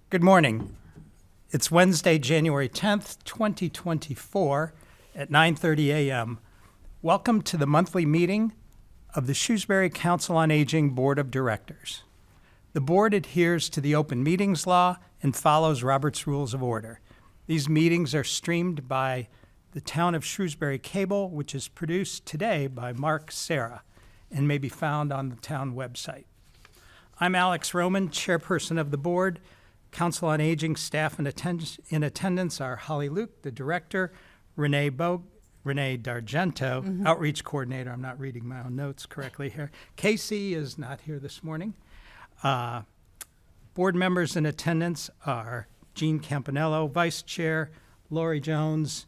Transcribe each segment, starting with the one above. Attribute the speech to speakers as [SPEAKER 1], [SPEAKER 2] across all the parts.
[SPEAKER 1] Good morning. It's Wednesday, January 10th, 2024 at 9:30 a.m. Welcome to the monthly meeting of the Shrewsbury Council on Aging Board of Directors. The board adheres to the open meetings law and follows Robert's Rules of Order. These meetings are streamed by the Town of Shrewsbury Cable, which is produced today by Mark Serra and may be found on the town website. I'm Alex Roman, chairperson of the board. Council on Aging staff in attendance are Holly Luke, the director, Renee D'Argento, outreach coordinator. I'm not reading my own notes correctly here. Casey is not here this morning. Board members in attendance are Jean Campanello, vice chair, Lori Jones,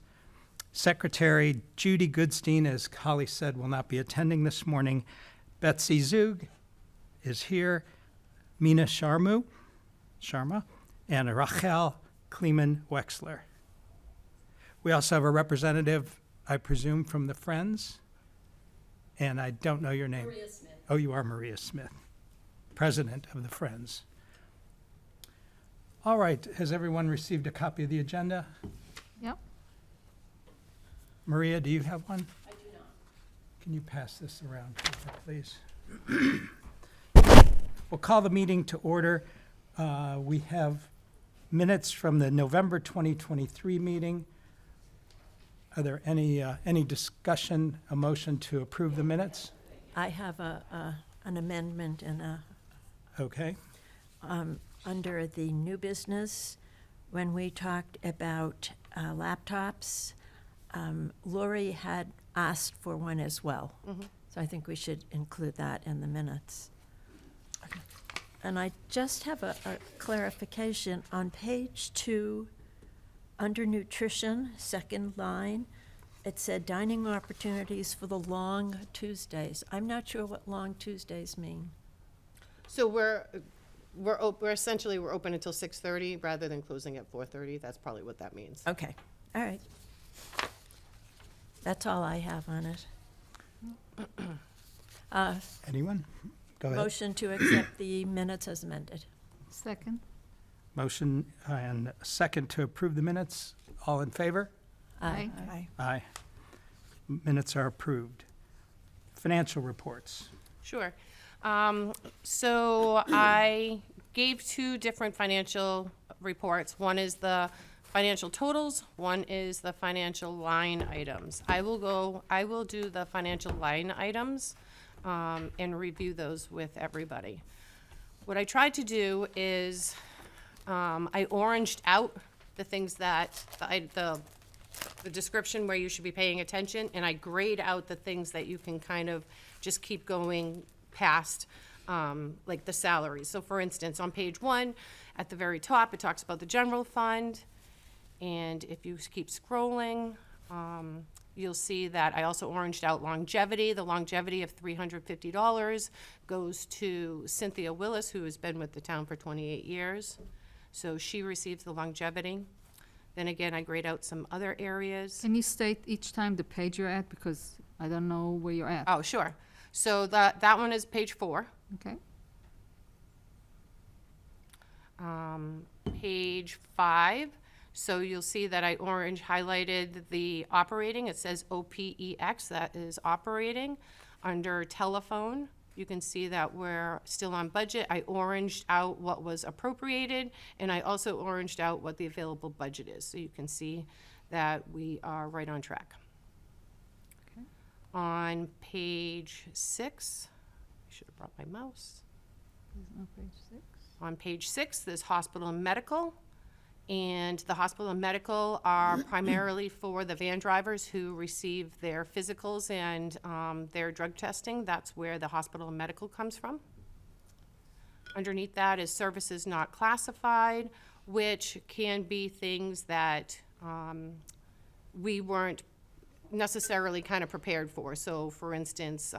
[SPEAKER 1] secretary, Judy Goodstein, as Holly said, will not be attending this morning. Betsy Zug is here, Mina Sharma, and Rachel Kleeman-Wexler. We also have a representative, I presume, from the Friends, and I don't know your name.
[SPEAKER 2] Maria Smith.
[SPEAKER 1] Oh, you are Maria Smith, president of the Friends. All right, has everyone received a copy of the agenda?
[SPEAKER 3] Yep.
[SPEAKER 1] Maria, do you have one?
[SPEAKER 2] I do not.
[SPEAKER 1] Can you pass this around, please? We'll call the meeting to order. We have minutes from the November 2023 meeting. Are there any discussion, a motion to approve the minutes?
[SPEAKER 2] I have an amendment and
[SPEAKER 1] Okay.
[SPEAKER 2] under the new business, when we talked about laptops, Lori had asked for one as well. So I think we should include that in the minutes. And I just have a clarification. On page 2, under nutrition, second line, it said dining opportunities for the long Tuesdays. I'm not sure what long Tuesdays mean.
[SPEAKER 4] So we're essentially open until 6:30 rather than closing at 4:30. That's probably what that means.
[SPEAKER 2] Okay, all right. That's all I have on it.
[SPEAKER 1] Anyone? Go ahead.
[SPEAKER 2] Motion to accept the minutes as amended.
[SPEAKER 3] Second.
[SPEAKER 1] Motion and a second to approve the minutes. All in favor?
[SPEAKER 3] Aye.
[SPEAKER 2] Aye.
[SPEAKER 1] Aye. Minutes are approved. Financial reports.
[SPEAKER 4] Sure. So I gave two different financial reports. One is the financial totals, one is the financial line items. I will do the financial line items and review those with everybody. What I tried to do is I oranged out the things that the description where you should be paying attention, and I grayed out the things that you can kind of just keep going past, like the salaries. So for instance, on page 1, at the very top, it talks about the general fund, and if you keep scrolling, you'll see that I also oranged out longevity. The longevity of $350 goes to Cynthia Willis, who has been with the town for 28 years. So she receives the longevity. Then again, I grayed out some other areas.
[SPEAKER 3] Can you state each time the page you're at, because I don't know where you're at?
[SPEAKER 4] Oh, sure. So that one is page 4.
[SPEAKER 3] Okay.
[SPEAKER 4] Page 5. So you'll see that I orange highlighted the operating. It says OPEX, that is operating. Under telephone, you can see that we're still on budget. I oranged out what was appropriated, and I also oranged out what the available budget is. So you can see that we are right on track.
[SPEAKER 3] Okay.
[SPEAKER 4] On page 6, I should have brought my mouse.
[SPEAKER 3] There's no page 6.
[SPEAKER 4] On page 6, there's hospital and medical. And the hospital and medical are primarily for the van drivers who receive their physicals and their drug testing. That's where the hospital and medical comes from. Underneath that is services not classified, which can be things that we weren't necessarily kind of prepared for. So for instance,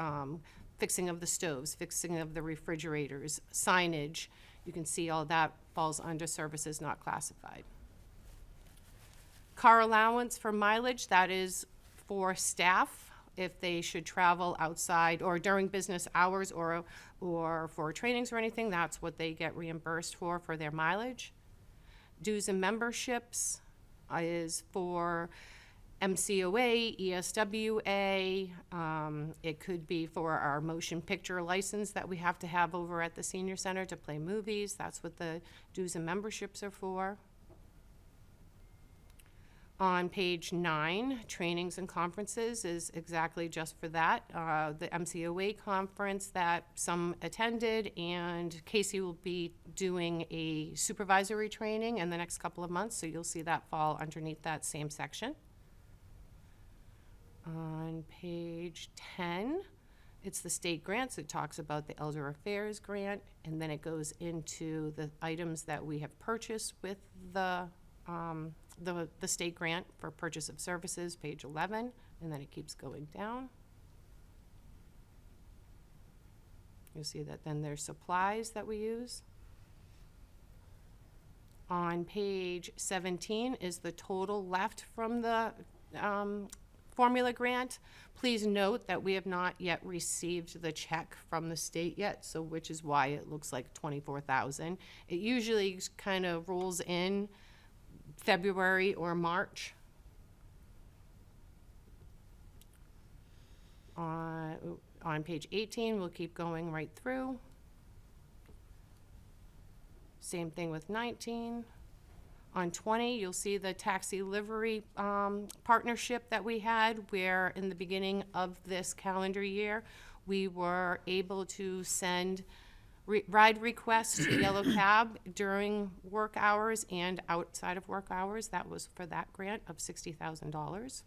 [SPEAKER 4] fixing of the stoves, fixing of the refrigerators, signage. You can see all that falls under services not classified. Car allowance for mileage, that is for staff if they should travel outside or during business hours or for trainings or anything, that's what they get reimbursed for their mileage. Dues and memberships is for MCOA, ESWA. It could be for our motion picture license that we have to have over at the senior center to play movies. That's what the dues and memberships are for. On page 9, trainings and conferences is exactly just for that. The MCOA conference that some attended, and Casey will be doing a supervisory training in the next couple of months, so you'll see that fall underneath that same section. On page 10, it's the state grants. It talks about the Elder Affairs grant, and then it goes into the items that we have purchased with the state grant for purchase of services, page 11, and then it keeps going down. You'll see that then there's supplies that we use. On page 17 is the total left from the formula grant. Please note that we have not yet received the check from the state yet, so which is why it looks like $24,000. It usually kind of rolls in February or March. On page 18, we'll keep going right through. Same thing with 19. On 20, you'll see the taxi livery partnership that we had, where in the beginning of this calendar year, we were able to send ride requests to Yellow Cab during work hours and outside of work hours. That was for that grant of $60,000.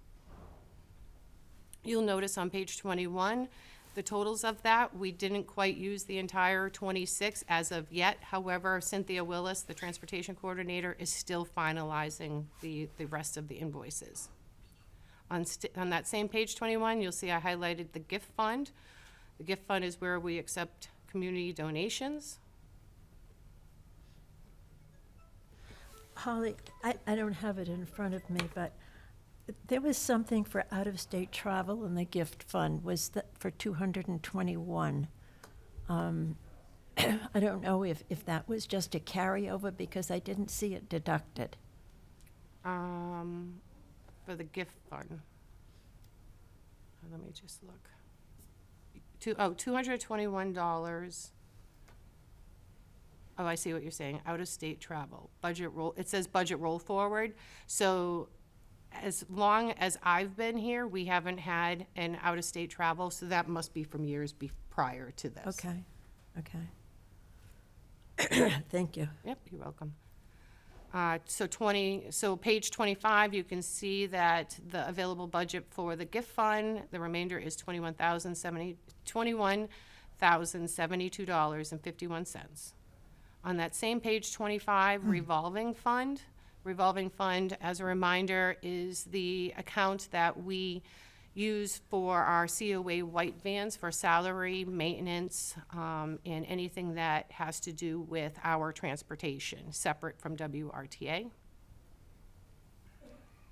[SPEAKER 4] You'll notice on page 21, the totals of that, we didn't quite use the entire 26 as of yet. However, Cynthia Willis, the transportation coordinator, is still finalizing the rest of the invoices. On that same page 21, you'll see I highlighted the gift fund. The gift fund is where we accept community donations.
[SPEAKER 2] Holly, I don't have it in front of me, but there was something for out-of-state travel in the gift fund. Was that for 221? I don't know if that was just a carryover, because I didn't see it deducted.
[SPEAKER 4] For the gift fund. Let me just look. $221. Oh, I see what you're saying. Out-of-state travel. Budget roll. It says budget roll forward. So as long as I've been here, we haven't had an out-of-state travel, so that must be from years prior to this.
[SPEAKER 2] Okay. Thank you.
[SPEAKER 4] Yep, you're welcome. So page 25, you can see that the available budget for the gift fund, the remainder is $21,072.51. On that same page 25, revolving fund. Revolving fund, as a reminder, is the account that we use for our COA white vans for salary, maintenance, and anything that has to do with our transportation, separate from WRTA.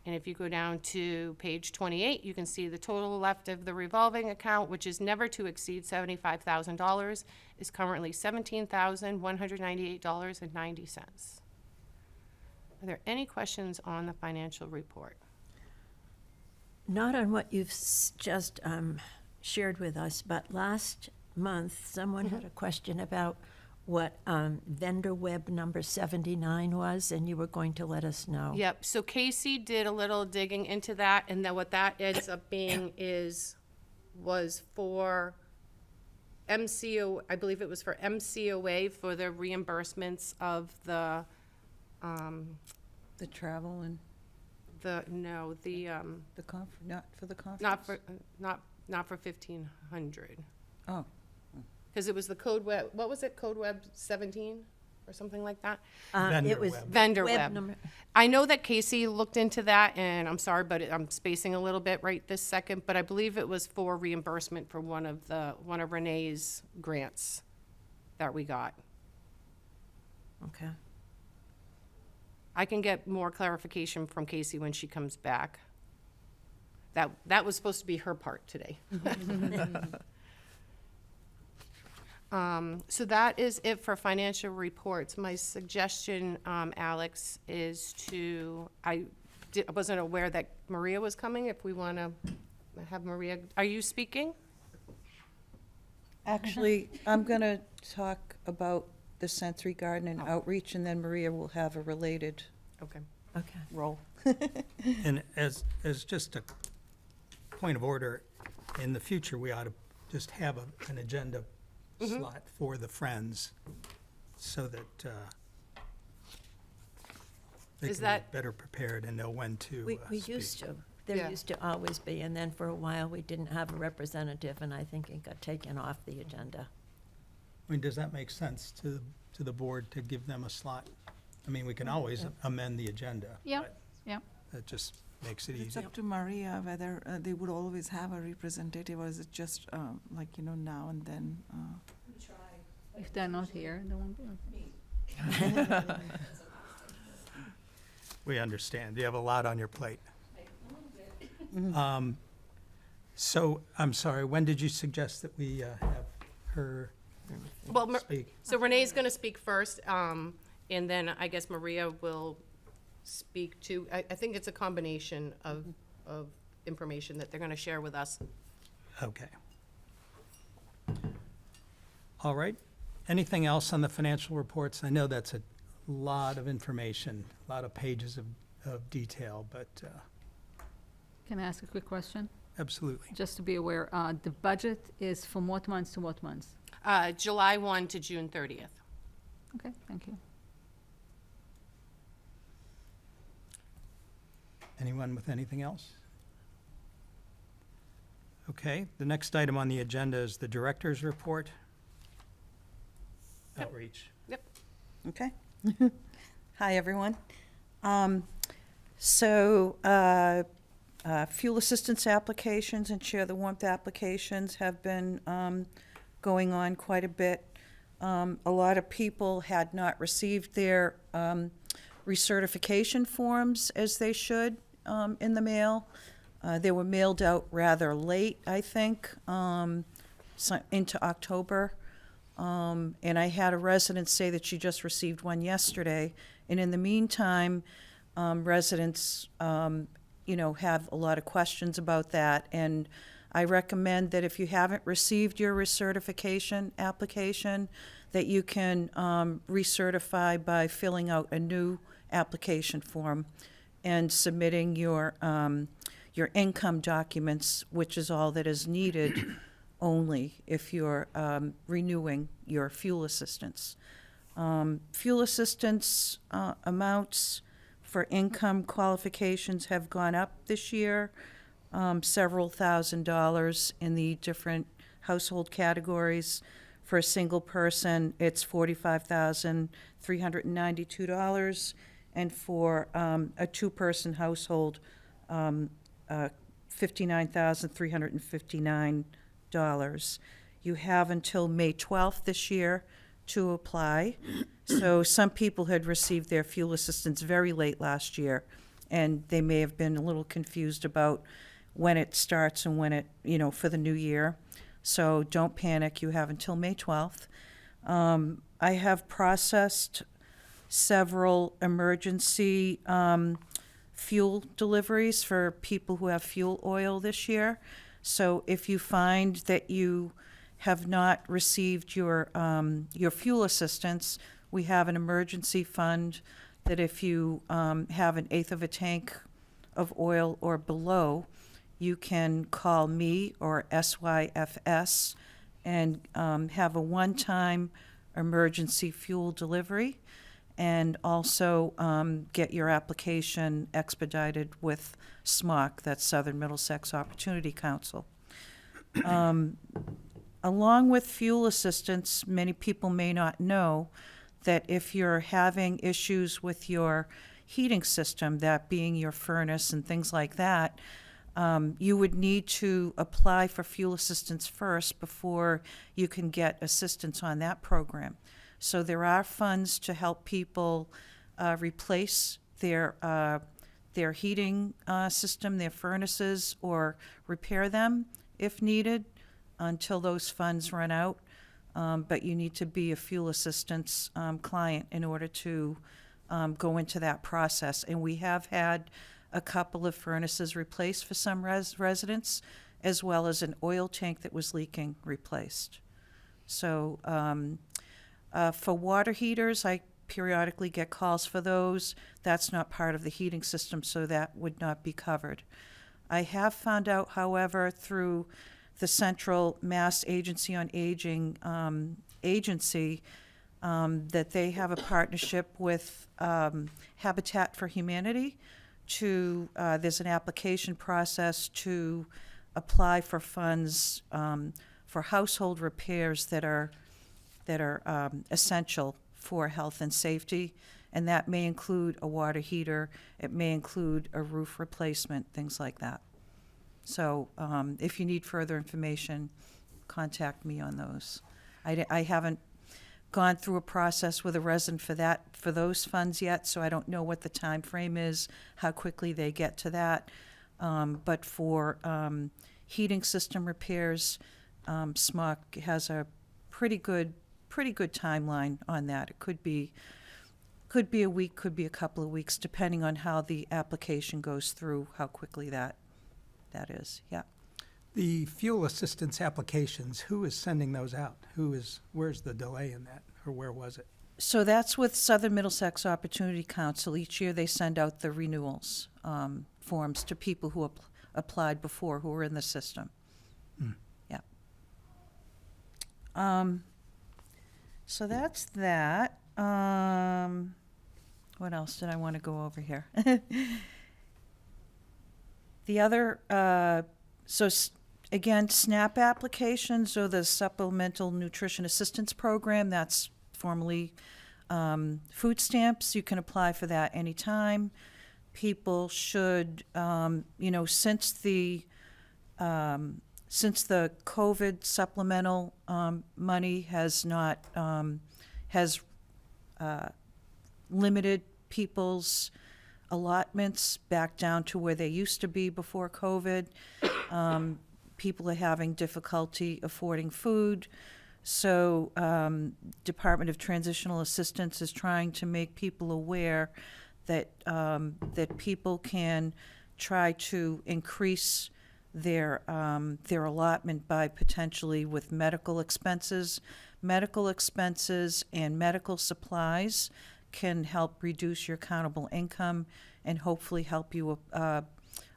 [SPEAKER 4] And if you go down to page 28, you can see the total left of the revolving account, which is never to exceed $75,000, is currently $17,198.90. Are there any questions on the financial report?
[SPEAKER 2] Not on what you've just shared with us, but last month, someone had a question about what vendor web number 79 was, and you were going to let us know.
[SPEAKER 4] Yep, so Casey did a little digging into that, and then what that ends up being was for MCO, I believe it was for MCOA for the reimbursements of the
[SPEAKER 5] travel and
[SPEAKER 4] not
[SPEAKER 5] for the conference?
[SPEAKER 4] not for 1,500.
[SPEAKER 5] Oh,
[SPEAKER 4] Because it was the code web, what was it, code web 17 or something like that?
[SPEAKER 1] Vendor
[SPEAKER 2] It was
[SPEAKER 1] web.
[SPEAKER 4] Vendor
[SPEAKER 2] web
[SPEAKER 4] web.
[SPEAKER 2] number.
[SPEAKER 4] I know that Casey looked into that, and I'm sorry, but I'm spacing a little bit right this second, but I believe it was for reimbursement for one of Renee's grants that we got.
[SPEAKER 2] Okay.
[SPEAKER 4] I can get more clarification from Casey when she comes back. That was supposed to be her part today. So that is it for financial reports. My suggestion, Alex, is I wasn't aware that Maria was coming. If we want to have Maria, are you speaking?
[SPEAKER 5] Actually, I'm going to talk about the Sensory Garden and outreach, and then Maria will have a related
[SPEAKER 4] Okay.
[SPEAKER 2] Okay.
[SPEAKER 5] role.
[SPEAKER 1] And as just a point of order, in the future, we ought to just have an agenda slot for the Friends so that they
[SPEAKER 4] Is
[SPEAKER 1] can
[SPEAKER 4] that-
[SPEAKER 1] be better prepared and know when to
[SPEAKER 2] We
[SPEAKER 1] speak.
[SPEAKER 2] used to. There
[SPEAKER 4] Yeah.
[SPEAKER 2] used to always be, and then for a while, we didn't have a representative, and I think it got taken off the agenda.
[SPEAKER 1] I mean, does that make sense to the board to give them a slot? I mean, we can always amend the agenda.
[SPEAKER 3] Yeah,
[SPEAKER 1] but
[SPEAKER 3] yeah.
[SPEAKER 1] That just makes it
[SPEAKER 6] It's
[SPEAKER 1] easier.
[SPEAKER 6] up to Maria whether they would always have a representative, or is it just like, now and then?
[SPEAKER 3] If they're not here, they won't be.
[SPEAKER 1] We understand. You have a lot on your plate. So, I'm sorry, when did you suggest that we have her
[SPEAKER 4] Well,
[SPEAKER 1] speak?
[SPEAKER 4] so Renee's going to speak first, and then I guess Maria will speak to, I think it's a combination of information that they're going to share with us.
[SPEAKER 1] Okay. All right. Anything else on the financial reports? I know that's a lot of information, a lot of pages of detail, but
[SPEAKER 3] Can I ask a quick question?
[SPEAKER 1] absolutely.
[SPEAKER 3] Just to be aware, the budget is from what months to what months?
[SPEAKER 4] July 1 to June 30th.
[SPEAKER 3] Okay, thank you.
[SPEAKER 1] Anyone with anything else? Okay, the next item on the agenda is the director's report. Outreach.
[SPEAKER 5] Okay. Hi, everyone. Fuel assistance applications and share the warmth applications have been going on quite a bit. A lot of people had not received their recertification forms as they should in the mail. They were mailed out rather late, I think, into October. And I had a resident say that she just received one yesterday. And in the meantime, residents, have a lot of questions about that. And I recommend that if you haven't received your recertification application, that you can recertify by filling out a new application form and submitting your income documents, which is all that is needed only if you're renewing your fuel assistance. Fuel assistance amounts for income qualifications have gone up this year, several $1,000s in the different household categories. For a single person, it's $45,392, and for a two-person household, $59,359. You have until May 12th this year to apply. So some people had received their fuel assistance very late last year, and they may have been a little confused about when it starts and when it, for the new year. So don't panic, you have until May 12th. I have processed several emergency fuel deliveries for people who have fuel oil this year. So if you find that you have not received your fuel assistance, we have an emergency fund that if you have an eighth of a tank of oil or below, you can call me or SYFS and have a one-time emergency fuel delivery, and also get your application expedited with SMOC, that's Southern Middlesex Opportunity Council. Along with fuel assistance, many people may not know that if you're having issues with your heating system, that being your furnace and things like that, you would need to apply for fuel assistance first before you can get assistance on that program. So there are funds to help people replace their heating system, their furnaces, or repair them if needed until those funds run out. but you need to be a fuel assistance client in order to go into that process. And we have had a couple of furnaces replaced for some residents, as well as an oil tank that was leaking replaced. So for water heaters, I periodically get calls for those. That's not part of the heating system, so that would not be covered. I have found out, however, through the Central Mass Agency on Aging agency, that they have a partnership with Habitat for Humanity to, there's an application process to apply for funds for household repairs that are essential for health and safety, and that may include a water heater, it may include a roof replacement, things like that. So if you need further information, contact me on those. I haven't gone through a process with a resident for those funds yet, so I don't know what the time frame is, how quickly they get to that. But for heating system repairs, SMOC has a pretty good timeline on that. It could be a week, could be a couple of weeks, depending on how the application goes through, how quickly that is. Yeah.
[SPEAKER 1] The fuel assistance applications, who is sending those out? Where's the delay in that, or where was it?
[SPEAKER 5] So that's with Southern Middlesex Opportunity Council. Each year they send out the renewals forms to people who applied before, who were in the system. Yeah. So that's that. What else did I want to go over here? The other, again, SNAP applications, or the Supplemental Nutrition Assistance Program, that's formerly food stamps. You can apply for that anytime. People should, since the COVID supplemental money has limited people's allotments back down to where they used to be before COVID. People are having difficulty affording food. So Department of Transitional Assistance is trying to make people aware that people can try to increase their allotment by potentially with medical expenses. Medical expenses and medical supplies can help reduce your countable income and hopefully help you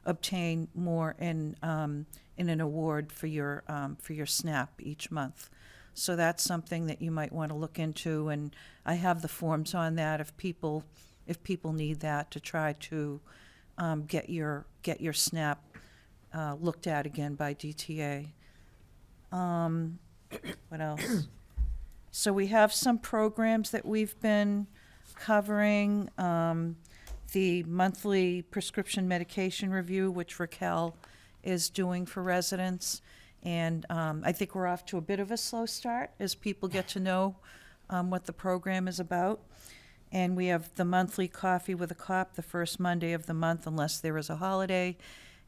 [SPEAKER 5] obtain more in an award for your SNAP each month. So that's something that you might want to look into, and I have the forms on that if people need that to try to get your SNAP looked at again by DTA. What else? So we have some programs that we've been covering. The monthly prescription medication review, which Raquel is doing for residents. And I think we're off to a bit of a slow start as people get to know what the program is about. And we have the monthly Coffee with a Cop the first Monday of the month, unless there is a holiday.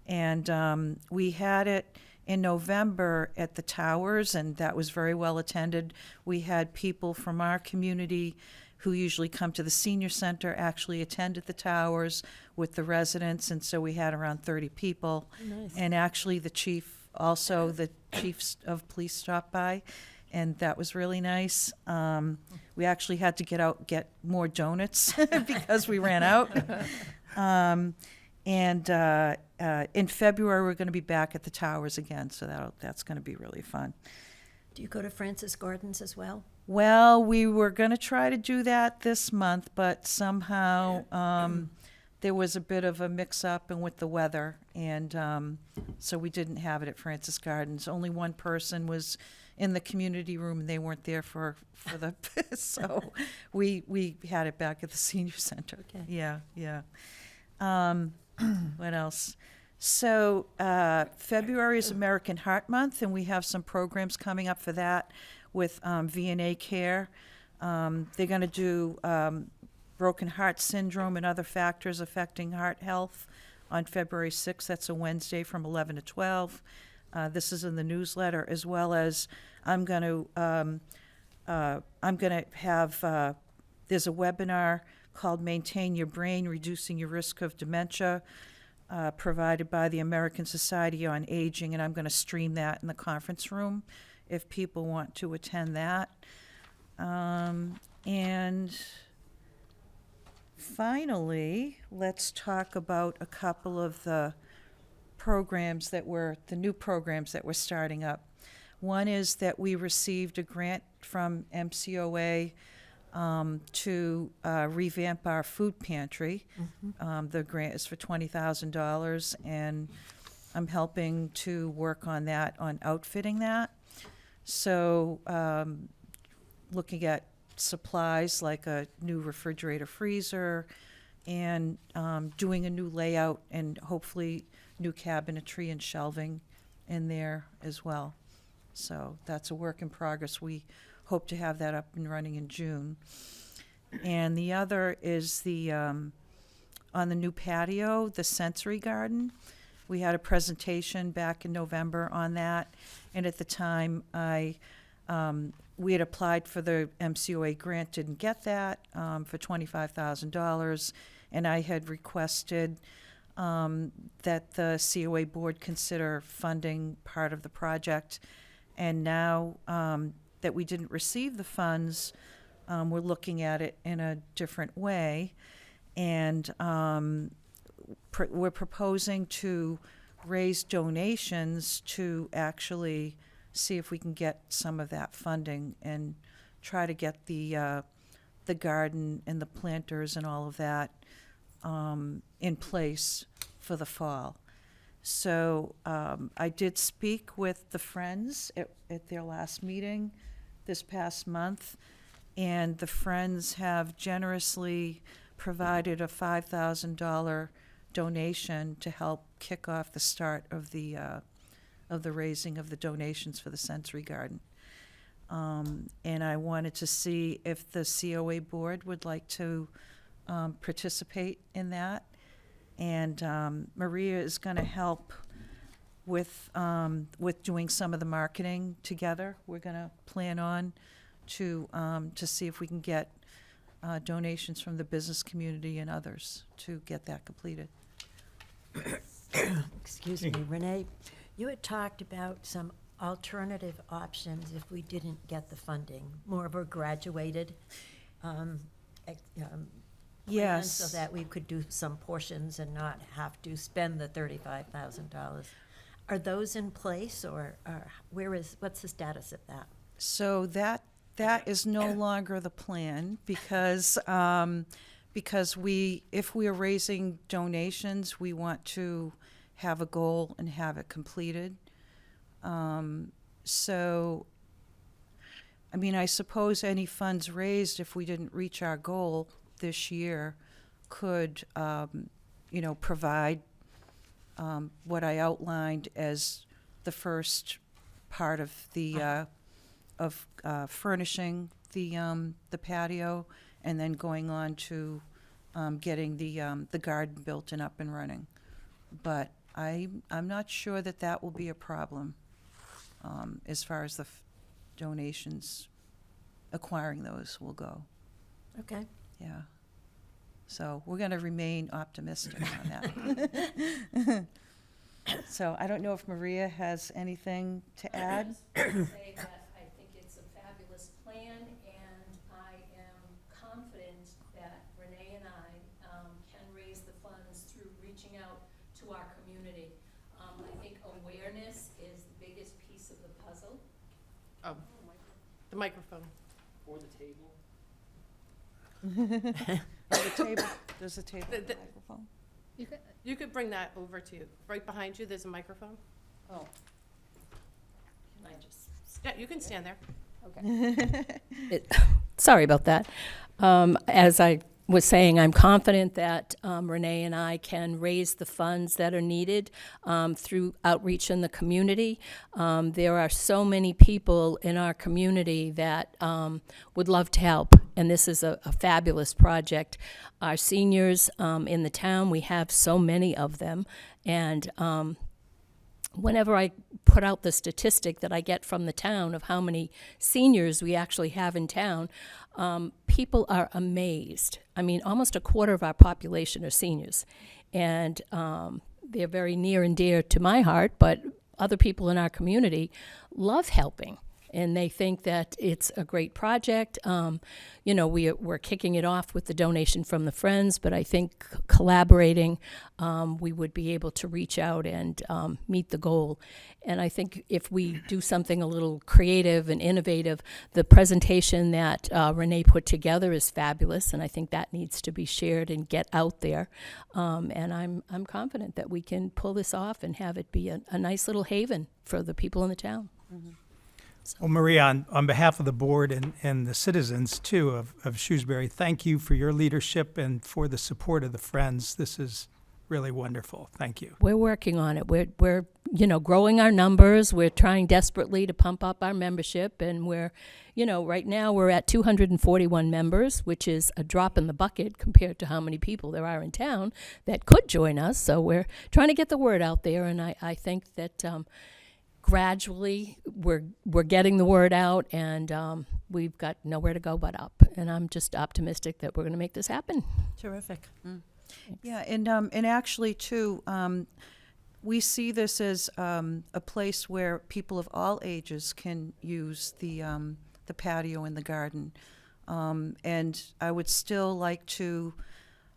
[SPEAKER 5] And we had it in November at the Towers, and that was very well attended. We had people from our community who usually come to the senior center actually attend at the Towers with the residents, and so we had around 30 people.
[SPEAKER 2] Nice.
[SPEAKER 5] And actually the chief of police stopped by, and that was really nice. We actually had to get more donuts because we ran out. And in February, we're going to be back at the Towers again, so that's going to be really fun.
[SPEAKER 2] Do you go to Francis Gardens as well?
[SPEAKER 5] Well, we were going to try to do that this month, but somehow there was a bit of a mix-up and with the weather, and so we didn't have it at Francis Gardens. Only one person was in the community room, and they weren't there for the so we had it back at the senior center.
[SPEAKER 2] Okay.
[SPEAKER 5] Yeah. What else? So February is American Heart Month, and we have some programs coming up for that with V&A Care. They're going to do broken heart syndrome and other factors affecting heart health on February 6th. That's a Wednesday from 11 to 12. This is in the newsletter, as well as I'm going to have, there's a webinar called Maintain Your Brain, Reducing Your Risk of Dementia, provided by the American Society on Aging, and I'm going to stream that in the conference room if people want to attend that. And finally, let's talk about a couple of the new programs that we're starting up. One is that we received a grant from MCOA to revamp our food pantry. The grant is for $20,000, and I'm helping to work on that, on outfitting that. So looking at supplies like a new refrigerator freezer and doing a new layout and hopefully new cabinetry and shelving in there as well. So that's a work in progress. We hope to have that up and running in June. And the other is the on the new patio, the sensory garden. We had a presentation back in November on that, and at the time we had applied for the MCOA grant, didn't get that, for $25,000, and I had requested that the COA board consider funding part of the project. And now that we didn't receive the funds, we're looking at it in a different way. And we're proposing to raise donations to actually see if we can get some of that funding and try to get the garden and the planters and all of that in place for the fall. So I did speak with the Friends at their last meeting this past month, and the Friends have generously provided a $5,000 donation to help kick off the start of the raising of the donations for the sensory garden. And I wanted to see if the COA board would like to participate in that. And Maria is going to help with doing some of the marketing together. We're going to plan on to see if we can get donations from the business community and others to get that completed.
[SPEAKER 2] Excuse me, Renee, you had talked about some alternative options if we didn't get the funding, more of a graduated plan,
[SPEAKER 5] Yes.
[SPEAKER 2] so that we could do some portions and not have to spend the $35,000. Are those in place, or what's the status of that?
[SPEAKER 5] So that is no longer the plan because if we are raising donations, we want to have a goal and have it completed. So, I mean, I suppose any funds raised, if we didn't reach our goal this year, could, provide what I outlined as the first part of the furnishing the patio, and then going on to getting the garden built and up and running. But I'm not sure that will be a problem as far as the donations, acquiring those will go.
[SPEAKER 2] Okay.
[SPEAKER 5] Yeah. So we're going to remain optimistic on that. So I don't know if Maria has anything to add.
[SPEAKER 7] Say that I think it's a fabulous plan, and I am confident that Renee and I can raise the funds through reaching out to our community. I think awareness is the biggest piece of the puzzle.
[SPEAKER 4] Oh, the microphone.
[SPEAKER 8] Or the table.
[SPEAKER 5] There's a table
[SPEAKER 4] The-
[SPEAKER 5] and
[SPEAKER 4] the-
[SPEAKER 5] a microphone.
[SPEAKER 4] You could bring that over to you. Right behind you, there's a microphone.
[SPEAKER 7] Oh. Can I just?
[SPEAKER 4] Yeah, you can stand there.
[SPEAKER 7] Okay. Sorry about that. As I was saying, I'm confident that Renee and I can raise the funds that are needed through outreach in the community. There are so many people in our community that would love to help, and this is a fabulous project. Our seniors in the town, we have so many of them, and whenever I put out the statistic that I get from the town of how many seniors we actually have in town, people are amazed. I mean, almost a quarter of our population are seniors. And they're very near and dear to my heart, but other people in our community love helping. And they think that it's a great project. You know, we're kicking it off with the donation from the Friends, but I think collaborating, we would be able to reach out and meet the goal. And I think if we do something a little creative and innovative, the presentation that Renee put together is fabulous, and I think that needs to be shared and get out there. And I'm confident that we can pull this off and have it be a nice little haven for the people in the town.
[SPEAKER 1] Well, Maria, on behalf of the board and the citizens, too, of Shrewsbury, thank you for your leadership and for the support of the Friends. This is really wonderful. Thank you.
[SPEAKER 7] We're working on it. We're growing our numbers. We're trying desperately to pump up our membership, and we're, right now we're at 241 members, which is a drop in the bucket compared to how many people there are in town that could join us. So we're trying to get the word out there, and I think that gradually we're getting the word out, and we've got nowhere to go but up. And I'm just optimistic that we're going to make this happen.
[SPEAKER 2] Terrific.
[SPEAKER 5] Yeah, and actually, too, we see this as a place where people of all ages can use the patio and the garden. And I would still like to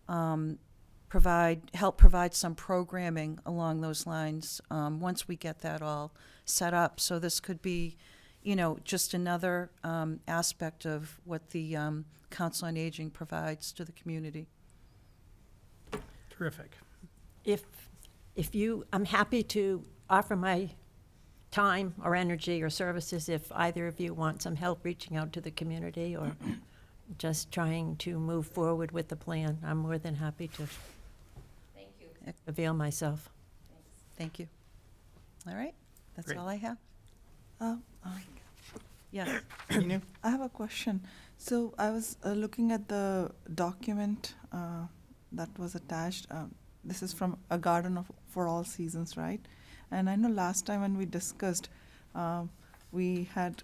[SPEAKER 5] help provide some programming along those lines once we get that all set up. So this could be, just another aspect of what the Council on Aging provides to the community.
[SPEAKER 1] Terrific.
[SPEAKER 2] I'm happy to offer my time or energy or services if either of you want some help reaching out to the community or just trying to move forward with the plan. I'm more than happy to avail myself.
[SPEAKER 5] Thank you. All right, that's
[SPEAKER 1] Great.
[SPEAKER 5] all I have. Yes.
[SPEAKER 1] Inu?
[SPEAKER 6] I have a question. So I was looking at the document that was attached. This is from A Garden for All Seasons, right? And I know last time when we discussed, we had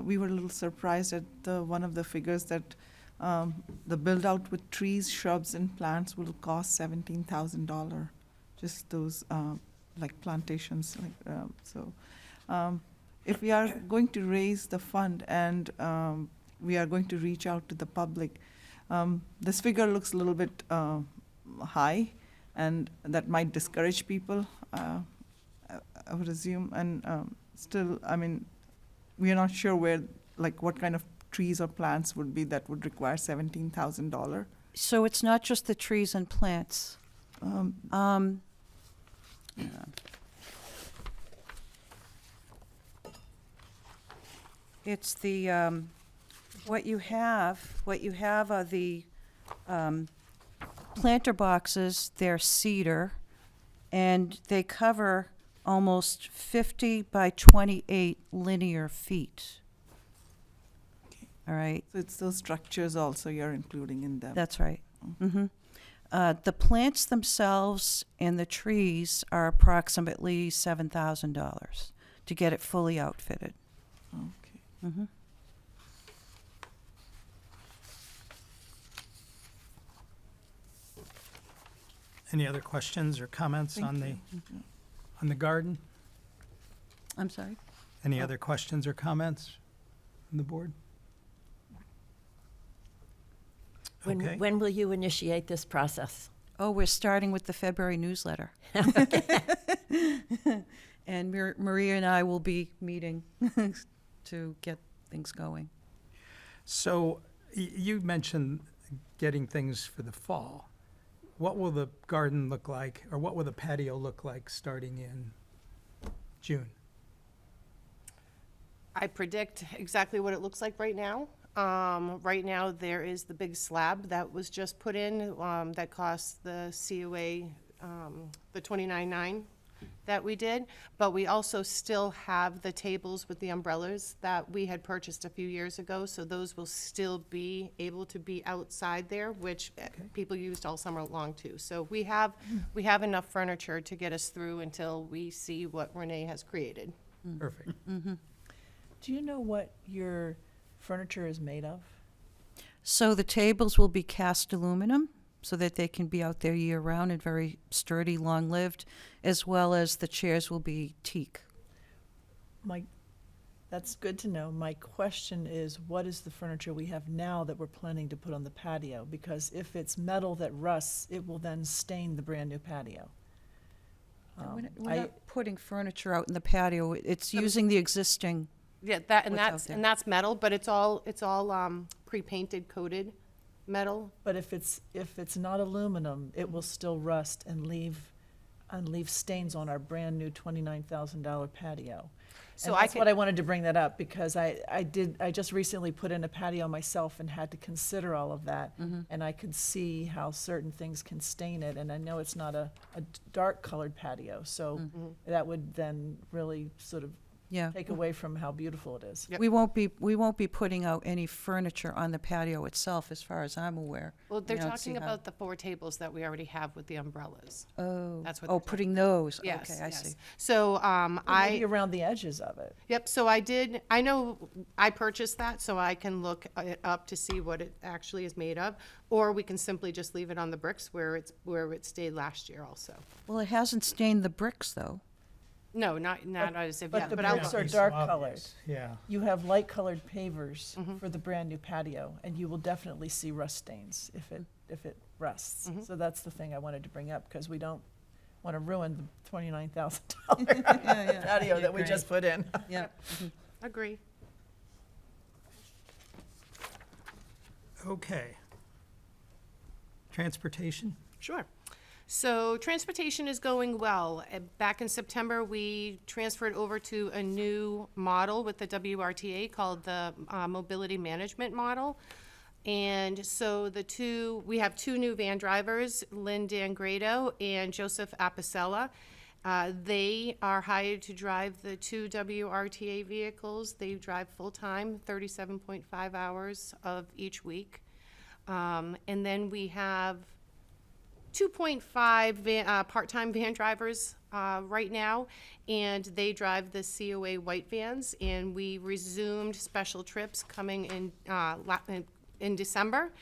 [SPEAKER 6] we were a little surprised at one of the figures that the build out with trees, shrubs, and plants will cost $17,000. Just those like plantations, if we are going to raise the fund and we are going to reach out to the public, this figure looks a little bit high, and that might discourage people, I would assume. And still, I mean, we are not sure what kind of trees or plants would be that would require $17,000.
[SPEAKER 5] So it's not just the trees and plants. It's the what you have are the planter boxes. They're cedar, and they cover almost 50 by 28 linear feet. All right,
[SPEAKER 6] So it's those structures also you're including in them.
[SPEAKER 5] that's right. Mm-hmm. The plants themselves and the trees are approximately $7,000 to get it fully outfitted.
[SPEAKER 6] Okay.
[SPEAKER 5] Mm-hmm.
[SPEAKER 1] Any other questions or comments
[SPEAKER 6] Thank
[SPEAKER 1] on
[SPEAKER 6] you.
[SPEAKER 1] on the garden?
[SPEAKER 5] I'm sorry?
[SPEAKER 1] Any other questions or comments from the board? Okay.
[SPEAKER 2] When will you initiate this process?
[SPEAKER 5] Oh, we're starting with the February newsletter. And Maria and I will be meeting to get things going.
[SPEAKER 1] So you mentioned getting things for the fall. What will the garden look like, or what will the patio look like starting in June?
[SPEAKER 4] I predict exactly what it looks like right now. Right now, there is the big slab that was just put in that costs the COA the $29,900. that we did, but we also still have the tables with the umbrellas that we had purchased a few years ago, so those will still be able to be outside there, which people used all summer long too. So we have enough furniture to get us through until we see what Renee has created.
[SPEAKER 1] Perfect.
[SPEAKER 8] Do you know what your furniture is made of?
[SPEAKER 5] So the tables will be cast aluminum so that they can be out there year-round and very sturdy, long-lived, as well as the chairs will be teak.
[SPEAKER 8] That's good to know. My question is, what is the furniture we have now that we're planning to put on the patio? Because if it's metal that rusts, it will then stain the brand-new patio.
[SPEAKER 5] We're not putting furniture out in the patio. It's using the existing.
[SPEAKER 4] Yeah,
[SPEAKER 5] What's out there?
[SPEAKER 4] that's metal, but it's all pre-painted, coated metal.
[SPEAKER 8] But if it's not aluminum, it will still rust and leave stains on our brand-new $29,000 patio.
[SPEAKER 4] So
[SPEAKER 8] And
[SPEAKER 4] I
[SPEAKER 8] that's
[SPEAKER 4] could-
[SPEAKER 8] what I wanted to bring that up, because I just recently put in a patio myself and had to consider all of that. And I could see how certain things can stain it, and I know it's not a dark-colored patio, so that would then really sort of
[SPEAKER 5] Yeah.
[SPEAKER 8] take away from how beautiful it is.
[SPEAKER 4] Yep.
[SPEAKER 5] We won't be putting out any furniture on the patio itself, as far as I'm aware.
[SPEAKER 4] Well, they're
[SPEAKER 5] I don't see
[SPEAKER 4] talking
[SPEAKER 5] how-
[SPEAKER 4] about the 4 tables that we already have with the umbrellas.
[SPEAKER 5] Oh.
[SPEAKER 4] That's what
[SPEAKER 5] Oh,
[SPEAKER 4] they're
[SPEAKER 5] putting those.
[SPEAKER 4] Yes,
[SPEAKER 5] Okay, I
[SPEAKER 4] yes.
[SPEAKER 5] see.
[SPEAKER 4] So,
[SPEAKER 8] Maybe around the edges of it.
[SPEAKER 4] Yep, so I know I purchased that, so I can look it up to see what it actually is made of. Or we can simply just leave it on the bricks where it stayed last year also.
[SPEAKER 5] Well, it hasn't stained the bricks, though.
[SPEAKER 4] No, not as of
[SPEAKER 8] but
[SPEAKER 4] yet,
[SPEAKER 8] the
[SPEAKER 4] but I'll
[SPEAKER 8] bricks
[SPEAKER 4] look.
[SPEAKER 8] are
[SPEAKER 1] Be so
[SPEAKER 8] dark
[SPEAKER 1] obvious. Yeah.
[SPEAKER 8] You have light-colored pavers for the brand-new patio, and you will definitely see rust stains if it rusts. So that's the thing I wanted to bring up, because we don't want to ruin the $29,000 patio that we just put in.
[SPEAKER 5] Yeah.
[SPEAKER 4] Agree.
[SPEAKER 1] Okay. Transportation?
[SPEAKER 4] Sure. So transportation is going well. Back in September, we transferred over to a new model with the WRTA called the Mobility Management Model. And so we have 2 new van drivers, Lynn Dangrado and Joseph Apicella. They are hired to drive the 2 WRTA vehicles. They drive full-time, 37.5 hours of each week. And then we have 2.5 part-time van drivers right now, and they drive the COA white vans, and we resumed special trips coming in December,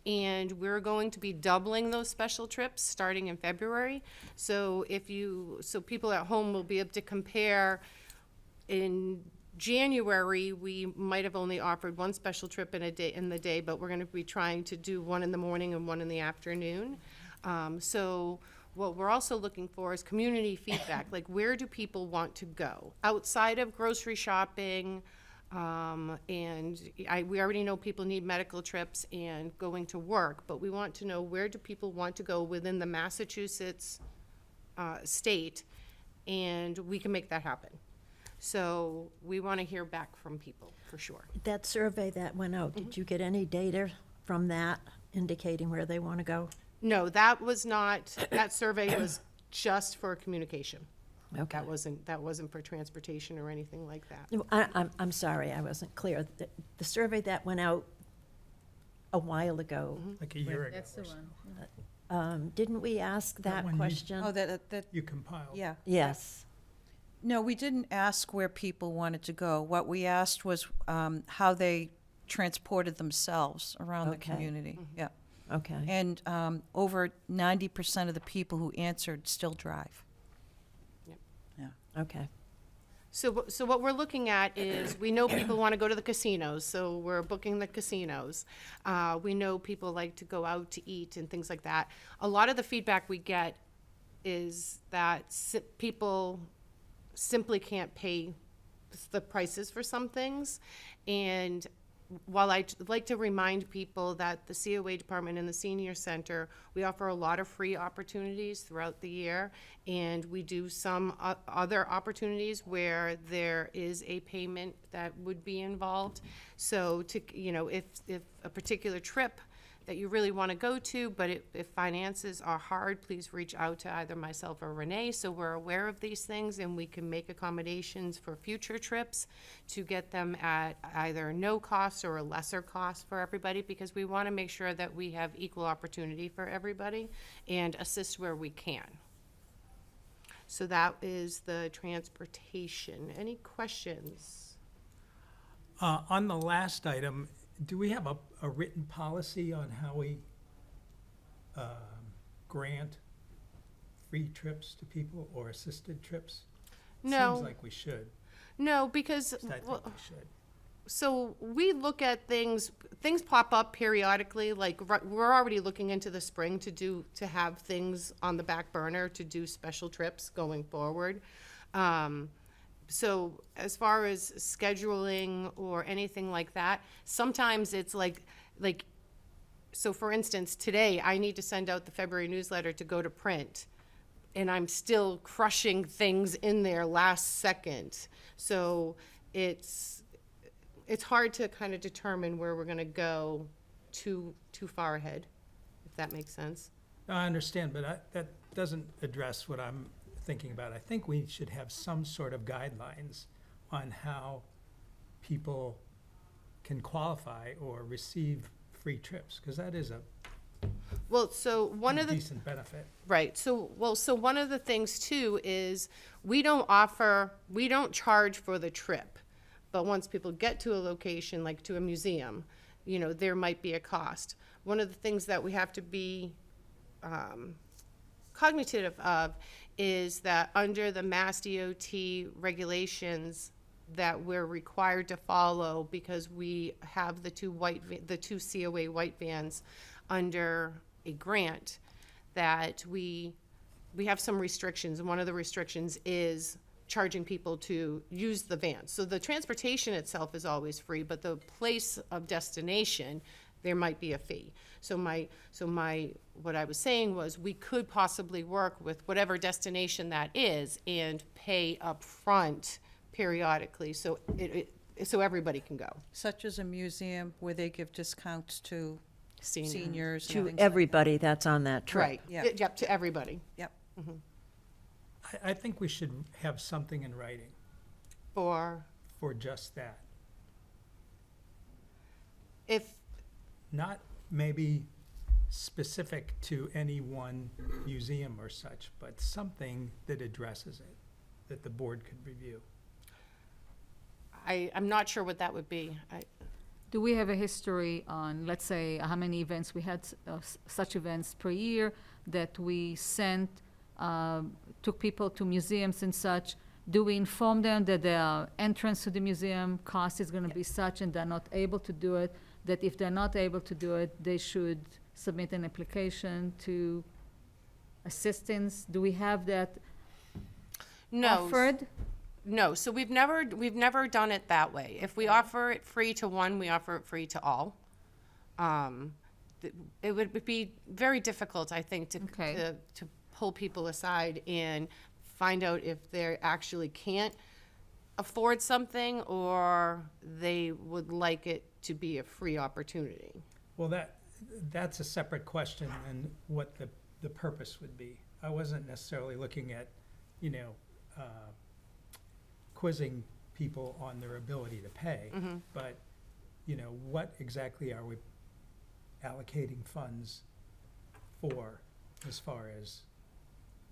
[SPEAKER 4] and we're going to be doubling those special trips starting in February. So people at home will be able to compare. In January, we might have only offered 1 special trip in the day, but we're going to be trying to do 1 in the morning and 1 in the afternoon. So what we're also looking for is community feedback, like where do people want to go? Outside of grocery shopping, we already know people need medical trips and going to work, but we want to know where do people want to go within the Massachusetts state, and we can make that happen. So we want to hear back from people, for sure.
[SPEAKER 2] That survey that went out, did you get any data from that indicating where they want to go?
[SPEAKER 4] No, that survey was just for communication.
[SPEAKER 2] Okay.
[SPEAKER 4] That wasn't for transportation or anything like that.
[SPEAKER 2] No, I'm sorry, I wasn't clear. The survey that went out a while ago,
[SPEAKER 1] Like a year ago
[SPEAKER 3] That's the
[SPEAKER 1] or so.
[SPEAKER 3] one.
[SPEAKER 2] didn't we ask that
[SPEAKER 1] one you-
[SPEAKER 2] question?
[SPEAKER 5] Oh, that,
[SPEAKER 1] You compiled.
[SPEAKER 5] yeah.
[SPEAKER 2] Yes.
[SPEAKER 5] No, we didn't ask where people wanted to go. What we asked was how they transported themselves around the
[SPEAKER 2] Okay.
[SPEAKER 5] community. Yeah.
[SPEAKER 2] Okay.
[SPEAKER 5] And over 90% of the people who answered still drive.
[SPEAKER 2] Okay.
[SPEAKER 4] So what we're looking at is, we know people want to go to the casinos, so we're booking the casinos. We know people like to go out to eat and things like that. A lot of the feedback we get is that people simply can't pay the prices for some things. And while I'd like to remind people that the COA department and the senior center, we offer a lot of free opportunities throughout the year, and we do some other opportunities where there is a payment that would be involved. So if a particular trip that you really want to go to, but if finances are hard, please reach out to either myself or Renee, so we're aware of these things and we can make accommodations for future trips to get them at either no cost or a lesser cost for everybody, because we want to make sure that we have equal opportunity for everybody and assist where we can. So that is the transportation. Any questions?
[SPEAKER 1] On the last item, do we have a written policy on how we grant free trips to people or assisted trips?
[SPEAKER 4] No.
[SPEAKER 1] Seems like we should.
[SPEAKER 4] No, because,
[SPEAKER 1] I think
[SPEAKER 4] well,
[SPEAKER 1] we should.
[SPEAKER 4] so we look at things pop up periodically, like we're already looking into the spring to have things on the back burner to do special trips going forward. So as far as scheduling or anything like that, sometimes it's like, so for instance, today I need to send out the February newsletter to go to print, and I'm still crushing things in there last second. So it's hard to kind of determine where we're gonna go too far ahead, if that makes sense.
[SPEAKER 1] I understand, but that doesn't address what I'm thinking about. I think we should have some sort of guidelines on how people can qualify or receive free trips, because that is a
[SPEAKER 4] Well, so one of the
[SPEAKER 1] decent benefit.
[SPEAKER 4] Right, so one of the things too is we don't charge for the trip. But once people get to a location, like to a museum, there might be a cost. One of the things that we have to be cognitive of is that under the Mass DOT regulations that we're required to follow, because we have the two COA white vans under a grant, that we have some restrictions, and one of the restrictions is charging people to use the van. So the transportation itself is always free, but the place of destination, there might be a fee. So what I was saying was we could possibly work with whatever destination that is and pay up front periodically, so so everybody can go.
[SPEAKER 5] Such as a museum where they give discounts to
[SPEAKER 4] Senior.
[SPEAKER 5] seniors and
[SPEAKER 2] To
[SPEAKER 5] things like
[SPEAKER 2] everybody that's on that trip.
[SPEAKER 4] Right,
[SPEAKER 5] Yeah.
[SPEAKER 4] yep, to everybody.
[SPEAKER 5] Yep.
[SPEAKER 1] I think we should have something in writing
[SPEAKER 4] For
[SPEAKER 1] for just that.
[SPEAKER 4] if
[SPEAKER 1] Not maybe specific to any one museum or such, but something that addresses it, that the board could review.
[SPEAKER 4] I'm not sure what that would be.
[SPEAKER 3] Do we have a history on, let's say, how many events we had, such events per year that we sent, took people to museums and such? Do we inform them that their entrance to the museum cost is gonna be such and they're not able to do it? That if they're not able to do it, they should submit an application to assistance? Do we have that
[SPEAKER 4] No.
[SPEAKER 3] offered?
[SPEAKER 4] No, so we've never done it that way. If we offer it free to one, we offer it free to all. It would be very difficult, I think,
[SPEAKER 3] Okay.
[SPEAKER 4] to pull people aside and find out if they actually can't afford something or they would like it to be a free opportunity.
[SPEAKER 1] Well, that's a separate question than what the purpose would be. I wasn't necessarily looking at, quizzing people on their ability to pay, but, what exactly are we allocating funds for as far as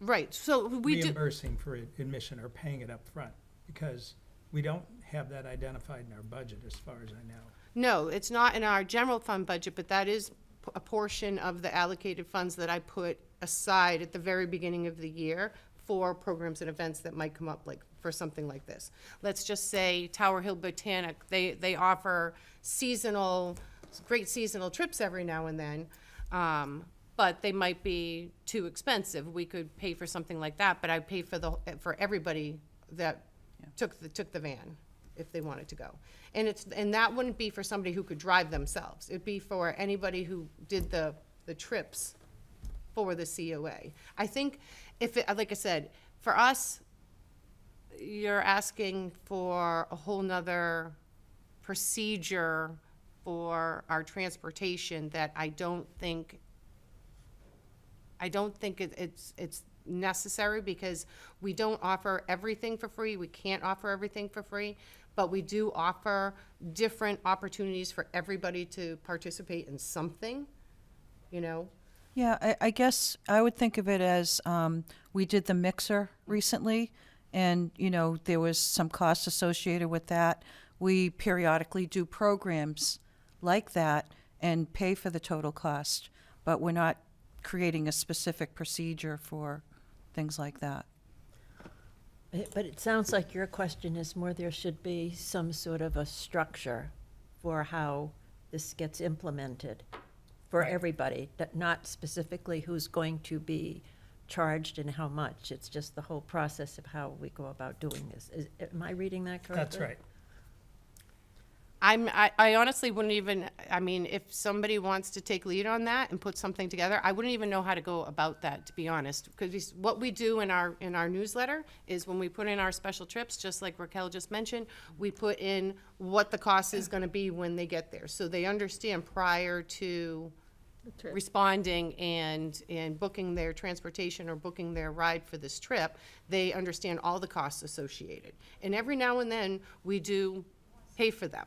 [SPEAKER 4] Right, so we do.
[SPEAKER 1] reimbursing for admission or paying it up front? Because we don't have that identified in our budget as far as I know.
[SPEAKER 4] No, it's not in our general fund budget, but that is a portion of the allocated funds that I put aside at the very beginning of the year for programs and events that might come up, like for something like this. Let's just say Tower Hill Botanic, they offer great seasonal trips every now and then, but they might be too expensive. We could pay for something like that, but I'd pay for everybody that took the van if they wanted to go. And that wouldn't be for somebody who could drive themselves. It'd be for anybody who did the trips for the COA. I think like I said, for us, you're asking for a whole nother procedure for our transportation that I don't think it's necessary, because we don't offer everything for free. We can't offer everything for free, but we do offer different opportunities for everybody to participate in something, you know?
[SPEAKER 5] Yeah, I guess I would think of it as, we did the mixer recently, and, you know, there was some cost associated with that. We periodically do programs like that and pay for the total cost, but we're not creating a specific procedure for things like that.
[SPEAKER 2] But it sounds like your question is more there should be some sort of a structure for how this gets implemented for
[SPEAKER 1] Right.
[SPEAKER 2] everybody, that not specifically who's going to be charged and how much. It's just the whole process of how we go about doing this. Am I reading that correctly?
[SPEAKER 1] That's right.
[SPEAKER 4] I honestly wouldn't even, I mean, if somebody wants to take lead on that and put something together, I wouldn't even know how to go about that, to be honest. Because what we do in our newsletter is when we put in our special trips, just like Raquel just mentioned, we put in what the cost is gonna be when they get there. So they understand prior to responding and booking their transportation or booking their ride for this trip, they understand all the costs associated. And every now and then, we do pay for them,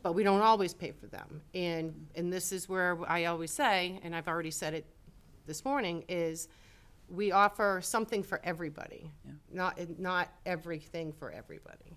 [SPEAKER 4] but we don't always pay for them. And this is where I always say, and I've already said it this morning, is we offer something for everybody, not everything for everybody.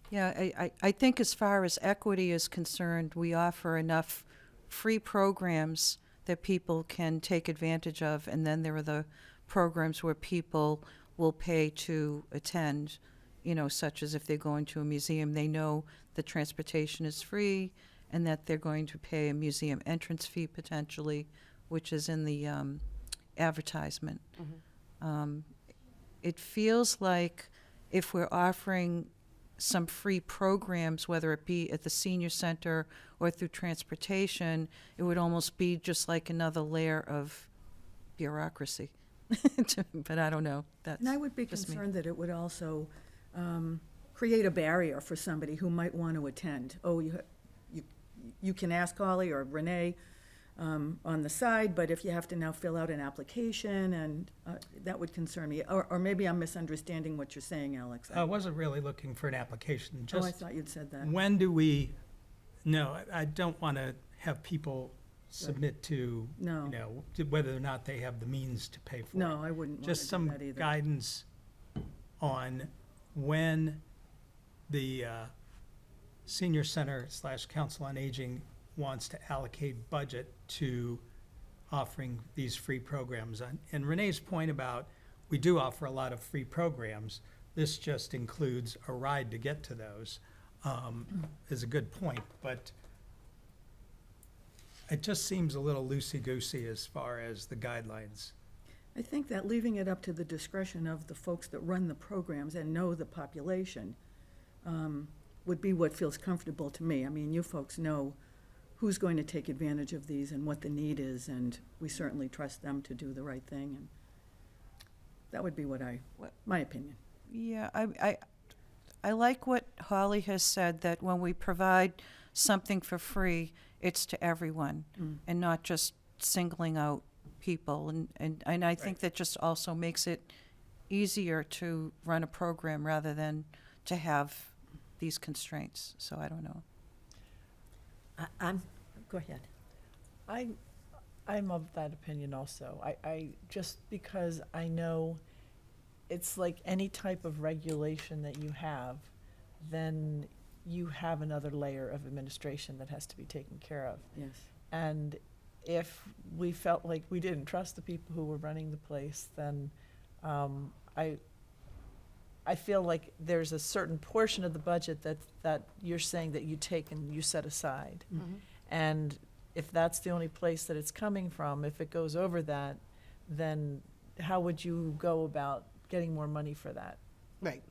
[SPEAKER 5] Yeah, I think as far as equity is concerned, we offer enough free programs that people can take advantage of, and then there are the programs where people will pay to attend, you know, such as if they're going to a museum, they know the transportation is free and that they're going to pay a museum entrance fee potentially, which is in the advertisement. It feels like if we're offering some free programs, whether it be at the senior center or through transportation, it would almost be just like another layer of bureaucracy. But I don't know. That's
[SPEAKER 9] And I would be
[SPEAKER 5] just me.
[SPEAKER 9] concerned that it would also create a barrier for somebody who might want to attend. Oh, you can ask Holly or Renee on the side, but if you have to now fill out an application, and that would concern me. Or maybe I'm misunderstanding what you're saying, Alex.
[SPEAKER 1] I wasn't really looking for an application,
[SPEAKER 9] Oh, I
[SPEAKER 1] just
[SPEAKER 9] thought you'd said that.
[SPEAKER 1] when do we, no, I don't want to have people submit to,
[SPEAKER 9] No.
[SPEAKER 1] you know, to whether or not they have the means to pay for it.
[SPEAKER 9] No, I wouldn't want to
[SPEAKER 1] Just
[SPEAKER 9] do
[SPEAKER 1] some
[SPEAKER 9] that either.
[SPEAKER 1] guidance on when the senior center / council on aging wants to allocate budget to offering these free programs. And Renee's point about, we do offer a lot of free programs, this just includes a ride to get to those, is a good point, but it just seems a little loosey-goosey as far as the guidelines.
[SPEAKER 9] I think that leaving it up to the discretion of the folks that run the programs and know the population would be what feels comfortable to me. I mean, you folks know who's going to take advantage of these and what the need is, and we certainly trust them to do the right thing, and that would be my opinion.
[SPEAKER 5] Yeah, I like what Holly has said, that when we provide something for free, it's to everyone and not just singling out people. And I think that just also makes it easier to run a program rather than to have these constraints. So I don't know.
[SPEAKER 2] Go ahead.
[SPEAKER 8] I'm of that opinion also. I just because I know it's like any type of regulation that you have, then you have another layer of administration that has to be taken care of.
[SPEAKER 9] Yes.
[SPEAKER 8] And if we felt like we didn't trust the people who were running the place, then I feel like there's a certain portion of the budget that you're saying that you take and you set aside. And if that's the only place that it's coming from, if it goes over that, then how would you go about getting more money for that?
[SPEAKER 4] Right.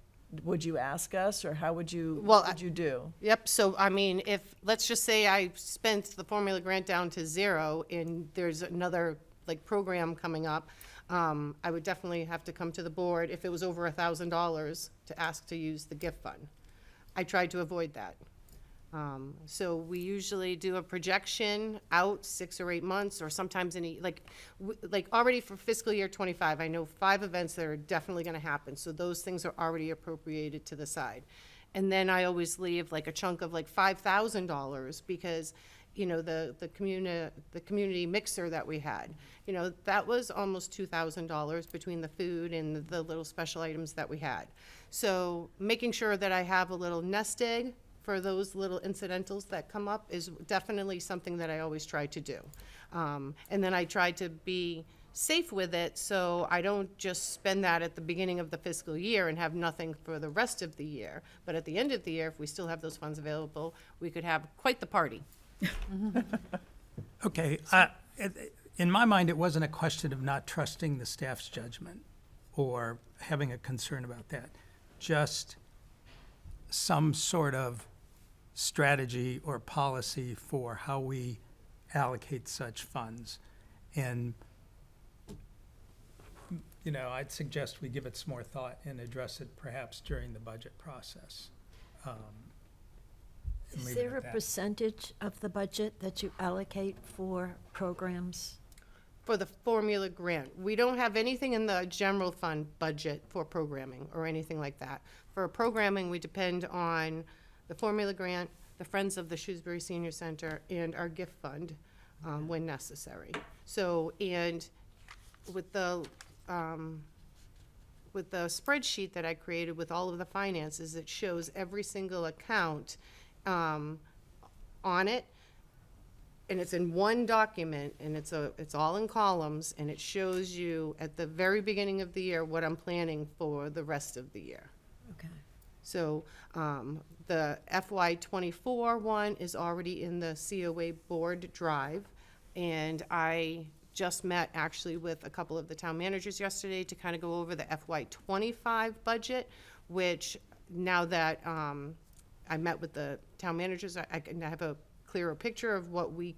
[SPEAKER 8] Would you ask us, or how would you,
[SPEAKER 4] Well,
[SPEAKER 8] what would you do?
[SPEAKER 4] Yep, so I mean, if, let's just say I spent the formula grant down to 0 and there's another like program coming up, I would definitely have to come to the board if it was over $1,000 to ask to use the gift fund. I tried to avoid that. So we usually do a projection out 6 or 8 months, or sometimes like already for fiscal year '25, I know 5 events that are definitely gonna happen, so those things are already appropriated to the side. And then I always leave like a chunk of like $5,000, because, you know, the community mixer that we had, you know, that was almost $2,000 between the food and the little special items that we had. So making sure that I have a little nest egg for those little incidentals that come up is definitely something that I always try to do. And then I try to be safe with it, so I don't just spend that at the beginning of the fiscal year and have nothing for the rest of the year. But at the end of the year, if we still have those funds available, we could have quite the party.
[SPEAKER 1] Okay, in my mind, it wasn't a question of not trusting the staff's judgment or having a concern about that. Just some sort of strategy or policy for how we allocate such funds. And, you know, I'd suggest we give it some more thought and address it perhaps during the budget process. And
[SPEAKER 2] Is
[SPEAKER 1] leave it
[SPEAKER 2] there a
[SPEAKER 1] at that.
[SPEAKER 2] percentage of the budget that you allocate for programs?
[SPEAKER 4] For the formula grant, we don't have anything in the general fund budget for programming or anything like that. For programming, we depend on the formula grant, the Friends of the Shrewsbury Senior Center, and our gift fund, when necessary. So, and with the spreadsheet that I created with all of the finances, it shows every single account on it, and it's in one document, and it's all in columns, and it shows you at the very beginning of the year what I'm planning for the rest of the year.
[SPEAKER 2] Okay.
[SPEAKER 4] So, the FY '24 one is already in the COA board drive, and I just met actually with a couple of the town managers yesterday to kind of go over the FY '25 budget, which now that, I met with the town managers, I can have a clearer picture of what we're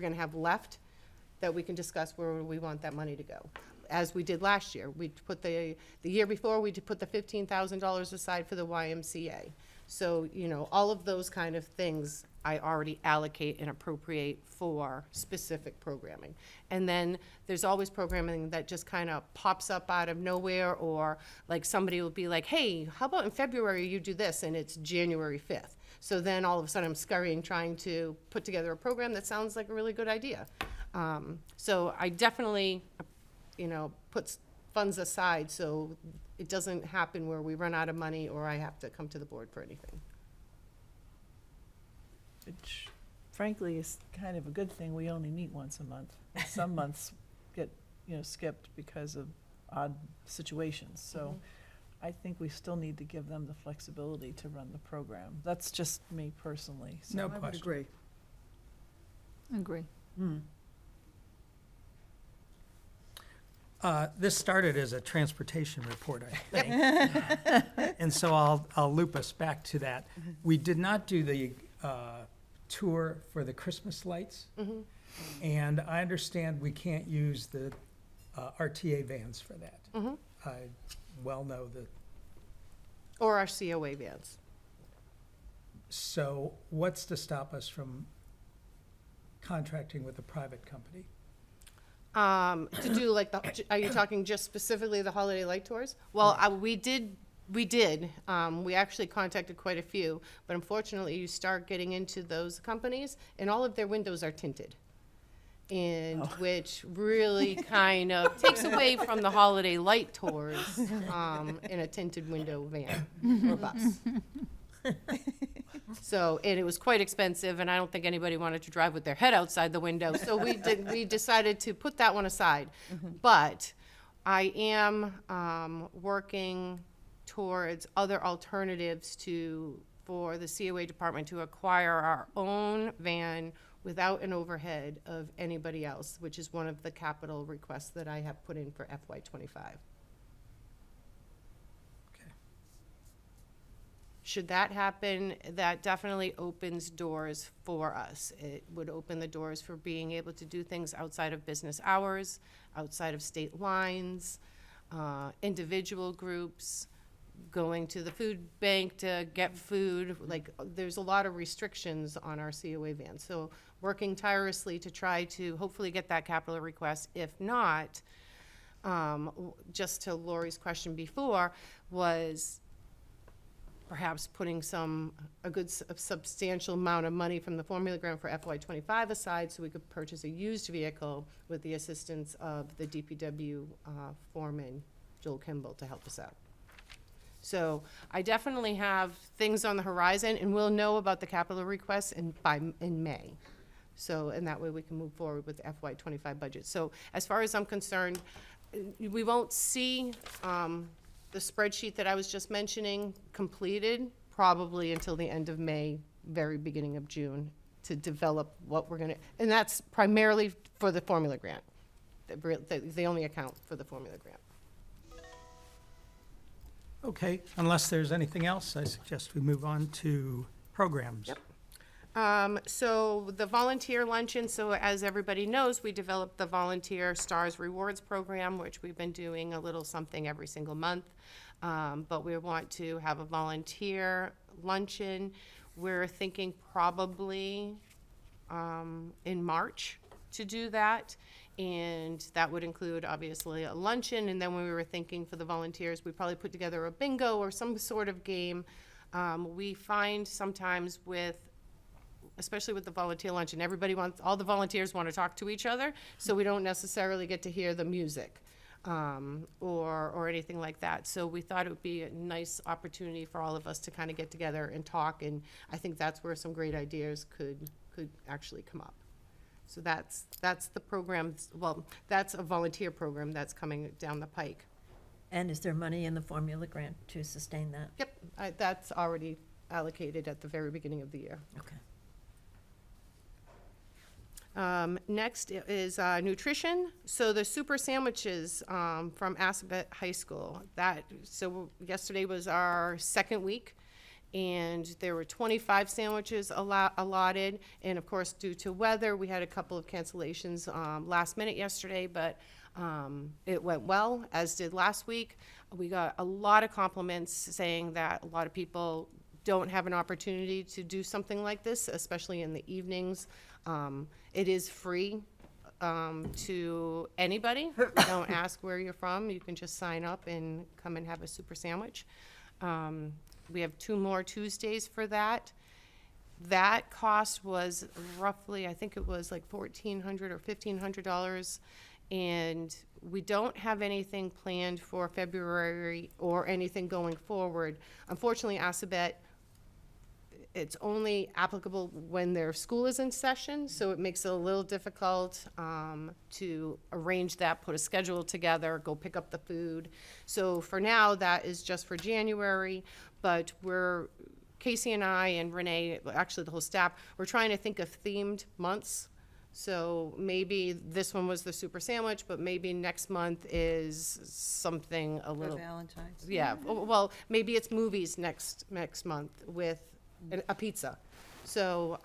[SPEAKER 4] gonna have left, that we can discuss where we want that money to go. As we did last year, we put the year before, we put the $15,000 aside for the YMCA. So, you know, all of those kind of things I already allocate and appropriate for specific programming. And then there's always programming that just kind of pops up out of nowhere, or like somebody will be like, hey, how about in February you do this, and it's January 5th. So then all of a sudden I'm scurrying trying to put together a program that sounds like a really good idea. So I definitely, you know, put funds aside so it doesn't happen where we run out of money or I have to come to the board for anything.
[SPEAKER 8] Which frankly is kind of a good thing. We only meet once a month. Some months get, you know, skipped because of odd situations. So I think we still need to give them the flexibility to run the program. That's just me personally. So
[SPEAKER 1] No
[SPEAKER 9] I would
[SPEAKER 1] question.
[SPEAKER 9] agree.
[SPEAKER 3] Agree.
[SPEAKER 1] This started as a transportation report, I think. And so I'll loop us back to that. We did not do the tour for the Christmas lights. And I understand we can't use the RTA vans for that. I well know that.
[SPEAKER 4] Or our COA vans.
[SPEAKER 1] So what's to stop us from contracting with a private company?
[SPEAKER 4] To do like are you talking just specifically the holiday light tours? Well, we did. We actually contacted quite a few, but unfortunately you start getting into those companies and all of their windows are tinted. And which really kind of takes away from the holiday light tours, in a tinted window van or bus. So, and it was quite expensive, and I don't think anybody wanted to drive with their head outside the window, so we decided to put that one aside. But I am working towards other alternatives for the COA department to acquire our own van without an overhead of anybody else, which is one of the capital requests that I have put in for FY '25.
[SPEAKER 1] Okay.
[SPEAKER 4] Should that happen, that definitely opens doors for us. It would open the doors for being able to do things outside of business hours, outside of state lines, individual groups, going to the food bank to get food. Like, there's a lot of restrictions on our COA vans. So working tirelessly to try to hopefully get that capital request. If not, just to Lori's question before, was perhaps putting a substantial amount of money from the formula grant for FY25 aside so we could purchase a used vehicle with the assistance of the DPW foreman, Joel Kimball, to help us out. So I definitely have things on the horizon, and we'll know about the capital requests in May. So, and that way we can move forward with the FY25 budget. So as far as I'm concerned, we won't see the spreadsheet that I was just mentioning completed probably until the end of May, very beginning of June, to develop what we're gonna, and that's primarily for the formula grant, the only account for the formula grant.
[SPEAKER 1] Okay, unless there's anything else, I suggest we move on to programs.
[SPEAKER 4] Yep. So the volunteer luncheon, so as everybody knows, we developed the Volunteer Stars Rewards Program, which we've been doing a little something every single month. But we want to have a volunteer luncheon. We're thinking probably in March to do that. And that would include, obviously, a luncheon. And then when we were thinking for the volunteers, we'd probably put together a bingo or some sort of game. We find sometimes especially with the volunteer luncheon, all the volunteers want to talk to each other, so we don't necessarily get to hear the music or anything like that. So we thought it would be a nice opportunity for all of us to kind of get together and talk, and I think that's where some great ideas could actually come up. So that's the program. Well, that's a volunteer program that's coming down the pike.
[SPEAKER 2] And is there money in the formula grant to sustain that?
[SPEAKER 4] Yep, that's already allocated at the very beginning of the year.
[SPEAKER 2] Okay.
[SPEAKER 4] Next is nutrition. So the super sandwiches from Assabet High School. So yesterday was our second week, and there were 25 sandwiches allotted. And of course, due to weather, we had a couple of cancellations last minute yesterday, but it went well, as did last week. We got a lot of compliments saying that a lot of people don't have an opportunity to do something like this, especially in the evenings. It is free to anybody. Don't ask where you're from. You can just sign up and come and have a super sandwich. We have 2 more Tuesdays for that. That cost was roughly, I think it was like $1,400 or $1,500. And we don't have anything planned for February or anything going forward. Unfortunately, Assabet, it's only applicable when their school is in session, so it makes it a little difficult to arrange that, put a schedule together, go pick up the food. So for now, that is just for January, but Casey and I and Renee, actually the whole staff, we're trying to think of themed months. So maybe this one was the super sandwich, but maybe next month is something a
[SPEAKER 5] For
[SPEAKER 4] little.
[SPEAKER 5] Valentine's.
[SPEAKER 4] Yeah, well, maybe it's movies next month with a pizza. So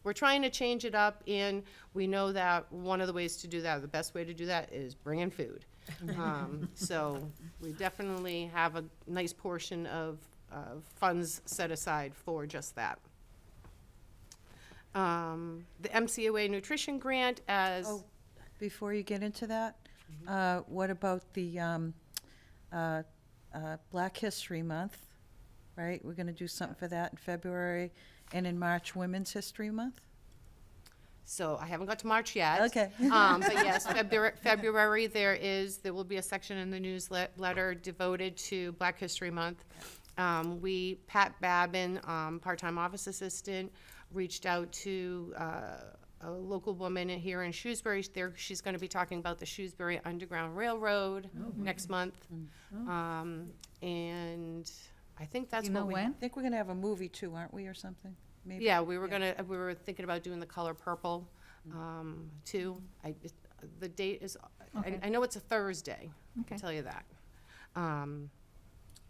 [SPEAKER 4] we're trying to change it up, and we know that one of the ways to do that, the best way to do that, is bring in food. So we definitely have a nice portion of funds set aside for just that. The MCOA nutrition grant
[SPEAKER 5] Oh, before you get into that, what about the Black History Month, right? We're going to do something for that in February, and in March, Women's History Month?
[SPEAKER 4] So I haven't got to March yet.
[SPEAKER 5] Okay.
[SPEAKER 4] But yes, February, there will be a section in the newsletter devoted to Black History Month. Pat Babin, part-time office assistant, reached out to a local woman here in Shrewsbury. She's going to be talking about the Shrewsbury Underground Railroad next month. And I think that's
[SPEAKER 3] You know
[SPEAKER 4] what we.
[SPEAKER 3] when?
[SPEAKER 5] I think we're going to have a movie too, aren't we, or something? Maybe?
[SPEAKER 4] Yeah, we were thinking about doing the color purple, too. The date is,
[SPEAKER 3] Okay.
[SPEAKER 4] I know it's a Thursday, I
[SPEAKER 3] Okay.
[SPEAKER 4] can tell you that.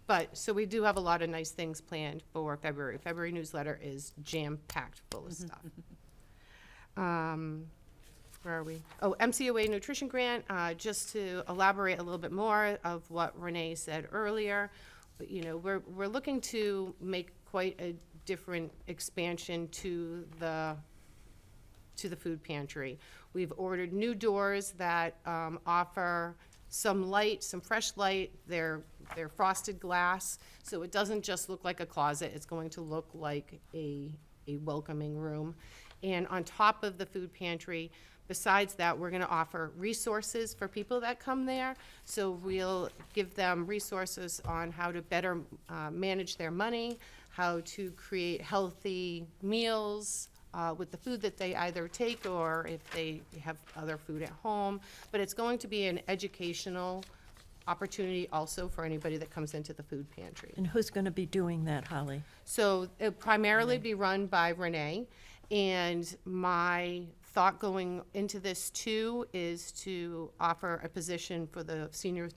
[SPEAKER 4] But, so we do have a lot of nice things planned for February. February newsletter is jam-packed full of stuff. Where are we? Oh, MCOA nutrition grant, just to elaborate a little bit more of what Renee said earlier. But, you know, we're looking to make quite a different expansion to the food pantry. We've ordered new doors that offer some light, some fresh light. They're frosted glass, so it doesn't just look like a closet. It's going to look like a welcoming room. And on top of the food pantry, besides that, we're gonna offer resources for people that come there. So we'll give them resources on how to better manage their money, how to create healthy meals with the food that they either take or if they have other food at home. But it's going to be an educational opportunity also for anybody that comes into the food pantry.
[SPEAKER 2] And who's going to be doing that, Holly?
[SPEAKER 4] So it'll primarily be run by Renee, and my thought going into this too is to offer a position for the senior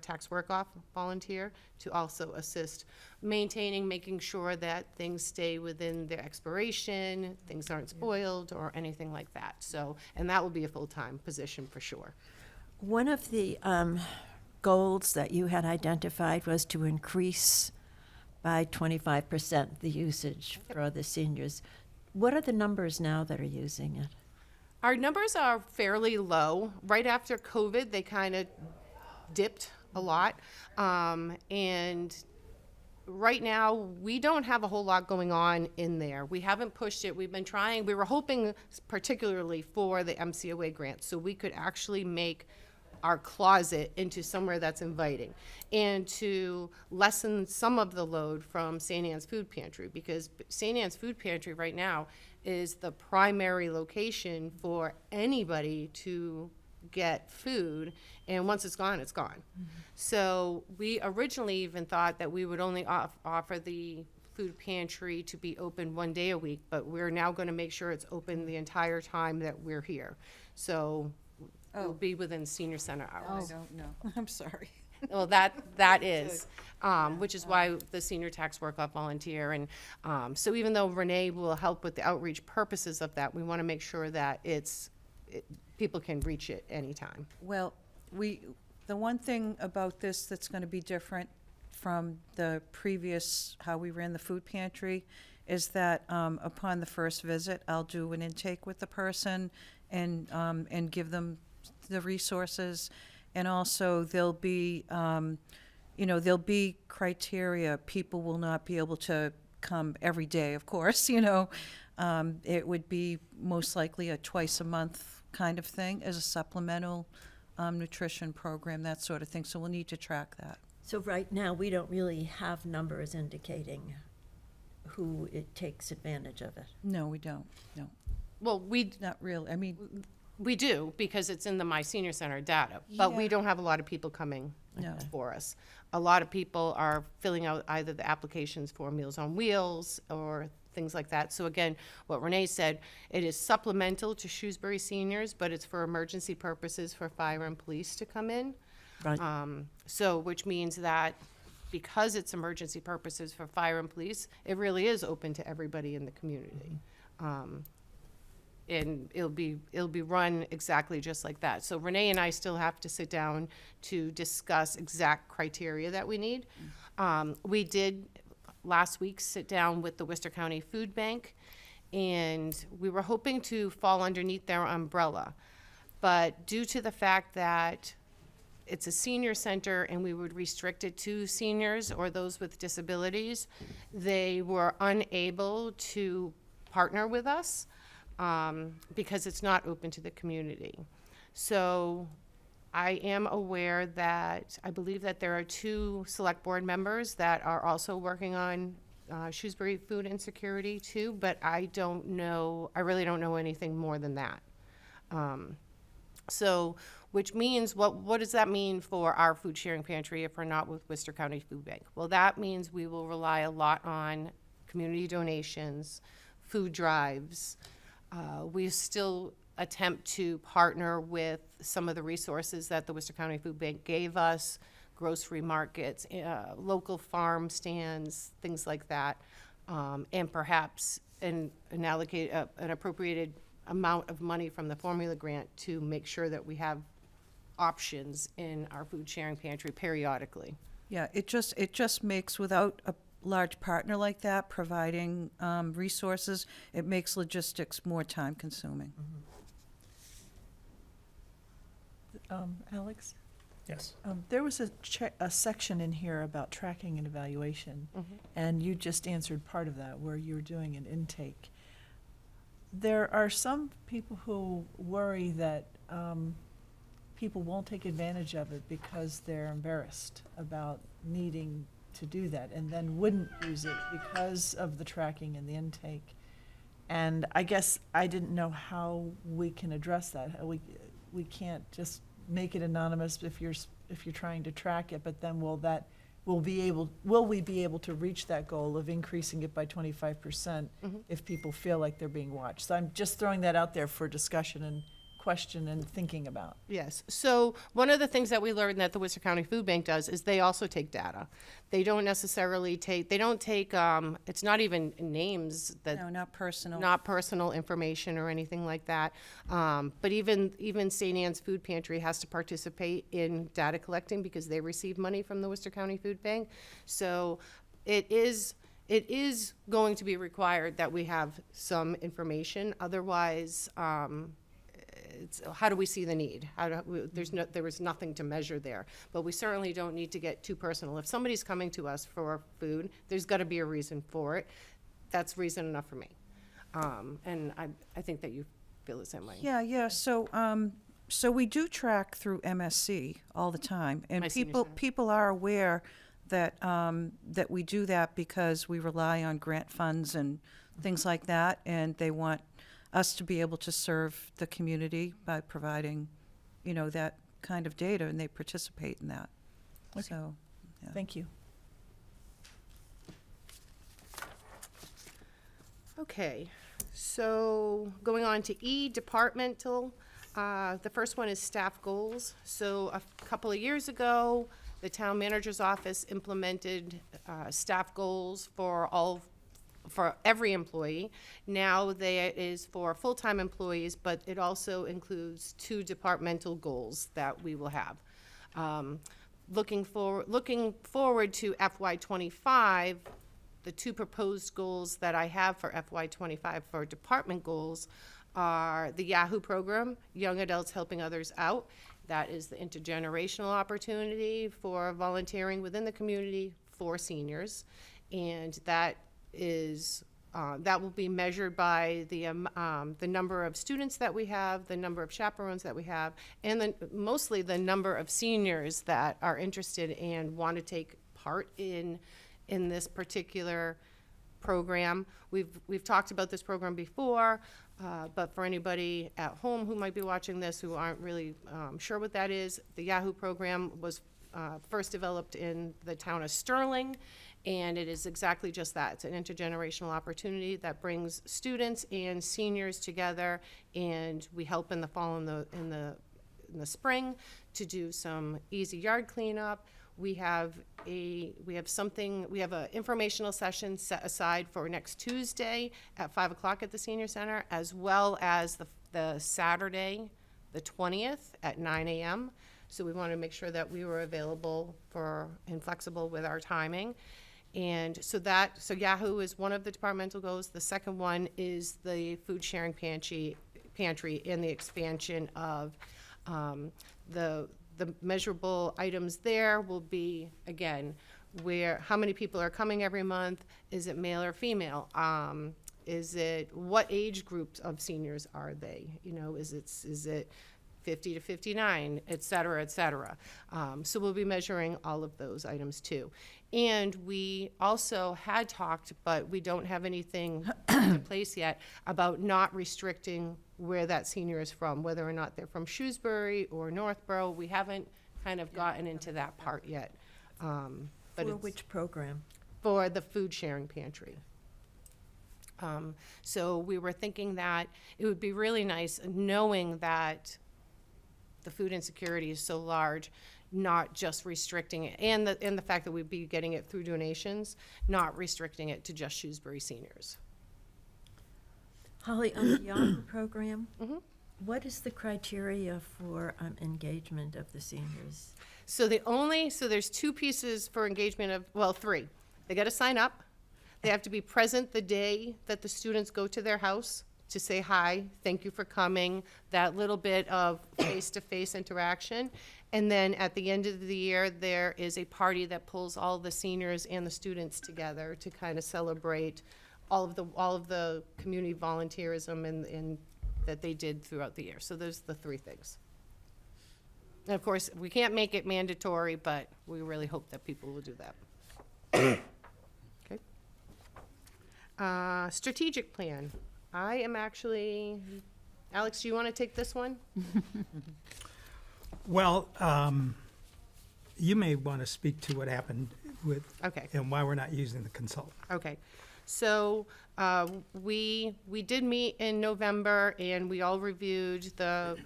[SPEAKER 4] tax work-off volunteer to also assist maintaining, making sure that things stay within their expiration, things aren't spoiled or anything like that. So, and that will be a full-time position for sure.
[SPEAKER 2] One of the goals that you had identified was to increase by 25% the usage for the seniors. What are the numbers now that are using it?
[SPEAKER 4] Our numbers are fairly low. Right after COVID, they kind of dipped a lot. And right now, we don't have a whole lot going on in there. We haven't pushed it. We've been trying. We were hoping particularly for the MCOA grant, so we could actually make our closet into somewhere that's inviting and to lessen some of the load from St. Anne's Food Pantry, because St. Anne's Food Pantry right now is the primary location for anybody to get food, and once it's gone, it's gone. So we originally even thought that we would only offer the food pantry to be open one day a week, but we're now going to make sure it's open the entire time that we're here. So it'll be within senior center hours.
[SPEAKER 5] I don't know. I'm sorry.
[SPEAKER 4] Well, that is, which is why the senior tax work-off volunteer. And so even though Renee will help with the outreach purposes of that, we want to make sure that people can reach it anytime.
[SPEAKER 5] Well, the one thing about this that's going to be different from the previous, how we ran the food pantry, is that upon the first visit, I'll do an intake with the person and give them the resources. And also there'll be, there'll be criteria. People will not be able to come every day, of course, It would be most likely a twice a month kind of thing as a supplemental nutrition program, that sort of thing. So we'll need to track that.
[SPEAKER 2] So right now, we don't really have numbers indicating who it takes advantage of it.
[SPEAKER 5] No, we don't. No,
[SPEAKER 4] Well,
[SPEAKER 5] not really. I mean,
[SPEAKER 4] we do, because it's in the My Senior Center data, but we
[SPEAKER 5] Yeah.
[SPEAKER 4] don't have a lot of people coming
[SPEAKER 5] No.
[SPEAKER 4] for us. A lot of people are filling out either the applications for Meals on Wheels or things like that. So again, what Renee said, it is supplemental to Shrewsbury seniors, but it's for emergency purposes for fire and police to come in.
[SPEAKER 2] Right.
[SPEAKER 4] So, which means that because it's emergency purposes for fire and police, it really is open to everybody in the community. And it'll be run exactly just like that. So Renee and I still have to sit down to discuss exact criteria that we need. We did last week sit down with the Worcester County Food Bank, and we were hoping to fall underneath their umbrella. But due to the fact that it's a senior center and we would restrict it to seniors or those with disabilities, they were unable to partner with us because it's not open to the community. So I am aware that, I believe that there are 2 select board members that are also working on Shrewsbury food insecurity too, but I really don't know anything more than that. So, which means, what does that mean for our food sharing pantry if we're not with Worcester County Food Bank? Well, that means we will rely a lot on community donations, food drives. We still attempt to partner with some of the resources that the Worcester County Food Bank gave us, grocery markets, local farm stands, things like that, and perhaps an appropriated amount of money from the formula grant to make sure that we have options in our food sharing pantry periodically.
[SPEAKER 5] Yeah, it just makes, without a large partner like that providing resources, it makes logistics more time-consuming.
[SPEAKER 8] Alex?
[SPEAKER 1] Yes.
[SPEAKER 8] There was a section in here about tracking and evaluation, and you just answered part of that, where you're doing an intake. There are some people who worry that people won't take advantage of it because they're embarrassed about needing to do that, and then wouldn't use it because of the tracking and the intake. And I guess I didn't know how we can address that. How we can't just make it anonymous if you're trying to track it, but then will we be able to reach that goal of increasing it by 25% if people feel like they're being watched? So I'm just throwing that out there for discussion and question and thinking about.
[SPEAKER 4] Yes. So one of the things that we learned that the Worcester County Food Bank does is they also take data. They don't necessarily take, it's not even names that.
[SPEAKER 5] No, not personal.
[SPEAKER 4] Not personal information or anything like that. But even St. Anne's Food Pantry has to participate in data collecting because they receive money from the Worcester County Food Bank. So it is going to be required that we have some information. Otherwise, how do we see the need? There was nothing to measure there, but we certainly don't need to get too personal. If somebody's coming to us for food, there's got to be a reason for it. That's reason enough for me. And I think that you feel the same way.
[SPEAKER 5] Yeah. So we do track through MSC all the time, and
[SPEAKER 4] My senior center.
[SPEAKER 5] people are aware that that we do that because we rely on grant funds and things like that, and they want us to be able to serve the community by providing, that kind of data, and they participate in that.
[SPEAKER 8] Okay.
[SPEAKER 5] So, yeah.
[SPEAKER 8] Thank you.
[SPEAKER 4] Okay, so going on to E, departmental. The first one is staff goals. So a couple of years ago, the town manager's office implemented staff goals for every employee. Now it is for full-time employees, but it also includes 2 departmental goals that we will have. Looking forward to FY25, the 2 proposed goals that I have for FY25 for department goals are the Yahoo program, Young Adults Helping Others Out. That is the intergenerational opportunity for volunteering within the community for seniors. And that will be measured by the number of students that we have, the number of chaperones that we have, and then mostly the number of seniors that are interested and want to take part in this particular program. We've talked about this program before, but for anybody at home who might be watching this who aren't really sure what that is, the Yahoo program was first developed in the town of Sterling, and it is exactly just that. It's an intergenerational opportunity that brings students and seniors together, and we help in the fall and in the spring to do some easy yard cleanup. We have an informational session set aside for next Tuesday at 5 o'clock at the senior center, as well as the Saturday, the 20th at 9 a.m. So we want to make sure that we were available and flexible with our timing. And so Yahoo is one of the departmental goals. The second one is the food sharing pantry and the expansion of the measurable items there will be, again, how many people are coming every month? Is it male or female? What age groups of seniors are they? Is it 50 to 59, et cetera, et cetera. So we'll be measuring all of those items too. And we also had talked, but we don't have anything in place yet, about not restricting where that senior is from, whether or not they're from Shrewsbury or Northborough. We haven't kind of gotten into that part yet. But
[SPEAKER 2] For
[SPEAKER 4] it's
[SPEAKER 2] which program?
[SPEAKER 4] for the food sharing pantry. So we were thinking that it would be really nice, knowing that the food insecurity is so large, not just restricting it, and the fact that we'd be getting it through donations, not restricting it to just Shrewsbury seniors.
[SPEAKER 2] Holly, on the Yahoo program, What is the criteria for engagement of the seniors?
[SPEAKER 4] So there's two pieces for engagement of, well, three. They gotta sign up. They have to be present the day that the students go to their house to say hi, thank you for coming, that little bit of face-to-face interaction. And then at the end of the year, there is a party that pulls all the seniors and the students together to kind of celebrate all of the community volunteerism and that they did throughout the year. So those are the three things. And of course, we can't make it mandatory, but we really hope that people will do that. Okay. Strategic plan. I am actually, Alex, do you want to take this one?
[SPEAKER 1] Well, you may want to speak to what happened with,
[SPEAKER 4] Okay.
[SPEAKER 1] and why we're not using the consultant.
[SPEAKER 4] Okay, so we did meet in November, and we all reviewed the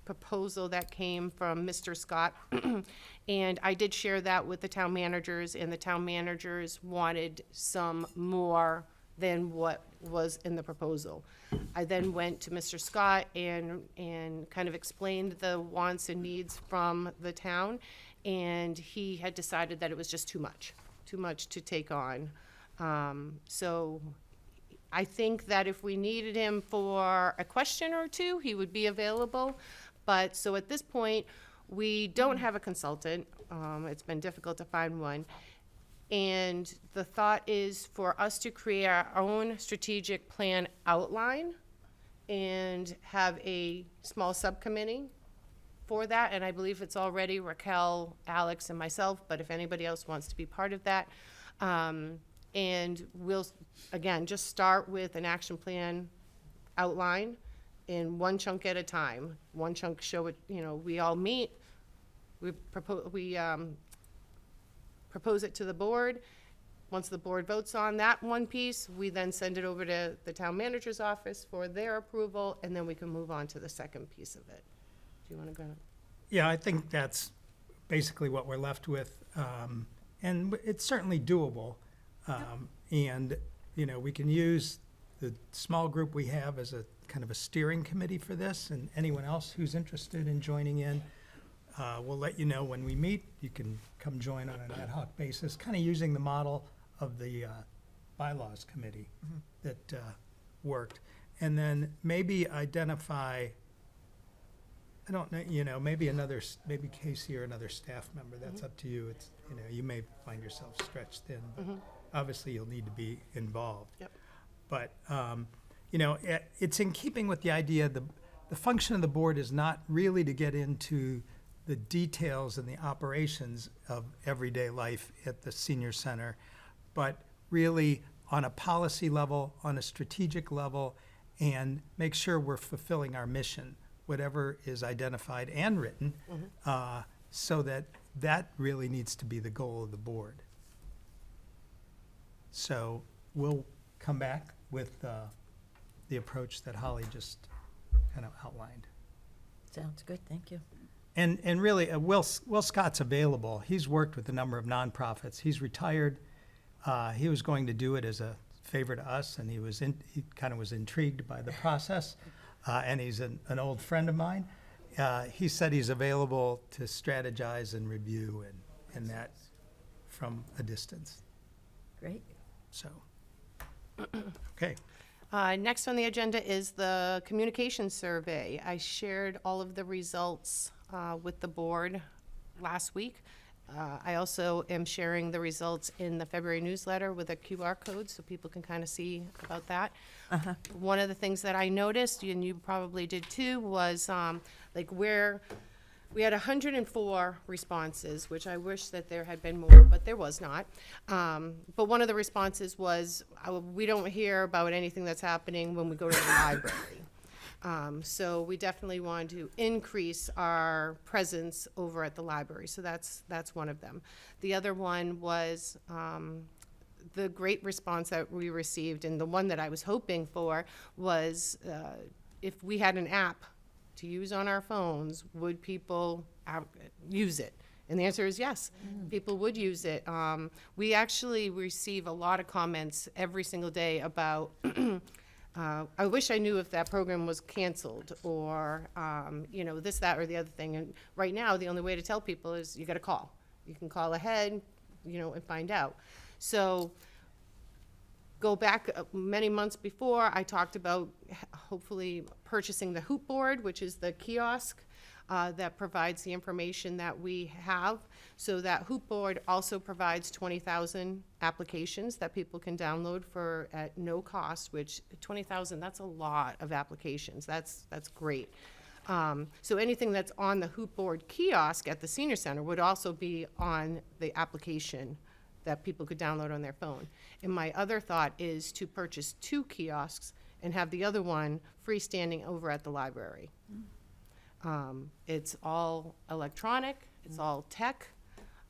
[SPEAKER 4] proposal that came from Mr. Scott. And I did share that with the town managers, and the town managers wanted some more than what was in the proposal. I then went to Mr. Scott and kind of explained the wants and needs from the town, and he had decided that it was just too much to take on. So I think that if we needed him for a question or two, he would be available. But, so at this point, we don't have a consultant. It's been difficult to find one. And the thought is for us to create our own strategic plan outline and have a small subcommittee for that. And I believe it's already Raquel, Alex, and myself, but if anybody else wants to be part of that. And we'll, again, just start with an action plan outline in one chunk at a time. One chunk, show it, we all meet, we propose it to the board. Once the board votes on that one piece, we then send it over to the town manager's office for their approval, and then we can move on to the second piece of it. Do you want to go?
[SPEAKER 1] Yeah, I think that's basically what we're left with. And it's certainly doable. And, we can use the small group we have as a kind of a steering committee for this, and anyone else who's interested in joining in, we'll let you know when we meet. You can come join on an ad hoc basis, kind of using the model of the bylaws committee that worked. And then maybe identify, I don't know, maybe Casey or another staff member. That's up to you. It's, you may find yourself stretched thin, but obviously you'll need to be involved.
[SPEAKER 4] Yep.
[SPEAKER 1] But, it's in keeping with the idea, the function of the board is not really to get into the details and the operations of everyday life at the senior center, but really on a policy level, on a strategic level, and make sure we're fulfilling our mission, whatever is identified and written, so that really needs to be the goal of the board. So we'll come back with the approach that Holly just kind of outlined.
[SPEAKER 2] Sounds good, thank you.
[SPEAKER 1] And really, Will Scott's available. He's worked with a number of nonprofits. He's retired. He was going to do it as a favor to us, and he kind of was intrigued by the process. And he's an old friend of mine. He said he's available to strategize and review and that from a distance.
[SPEAKER 2] Great.
[SPEAKER 1] So, okay.
[SPEAKER 4] Next on the agenda is the communication survey. I shared all of the results with the board last week. I also am sharing the results in the February newsletter with a QR code so people can kind of see about that. One of the things that I noticed, and you probably did too, was where we had 104 responses, which I wish that there had been more, but there was not. But one of the responses was, we don't hear about anything that's happening when we go to the library. So we definitely want to increase our presence over at the library. So that's one of them. The other one was the great response that we received, and the one that I was hoping for was if we had an app to use on our phones, would people use it? And the answer is yes, people would use it. We actually receive a lot of comments every single day about I wish I knew if that program was canceled or, you know, this, that, or the other thing. And right now, the only way to tell people is you got to call. You can call ahead, you know, and find out. So go back many months before, I talked about hopefully purchasing the hoop board, which is the kiosk that provides the information that we have. So that hoop board also provides 20,000 applications that people can download for at no cost, which 20,000, that's a lot of applications. That's great. So anything that's on the hoop board kiosk at the senior center would also be on the application that people could download on their phone. And my other thought is to purchase 2 kiosks and have the other one freestanding over at the library. It's all electronic, it's all tech,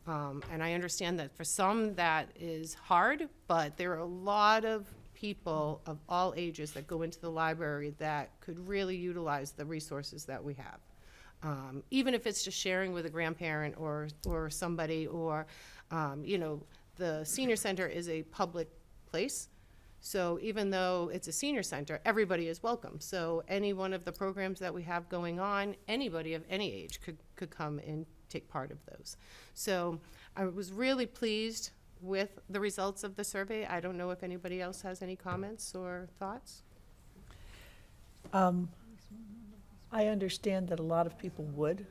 [SPEAKER 4] and I understand that for some that is hard, but there are a lot of people of all ages that go into the library that could really utilize the resources that we have. Even if it's just sharing with a grandparent or somebody, or, you know, the senior center is a public place. So even though it's a senior center, everybody is welcome. So any one of the programs that we have going on, anybody of any age could come and take part of those. So I was really pleased with the results of the survey. I don't know if anybody else has any comments or thoughts.
[SPEAKER 8] I understand that a lot of people would,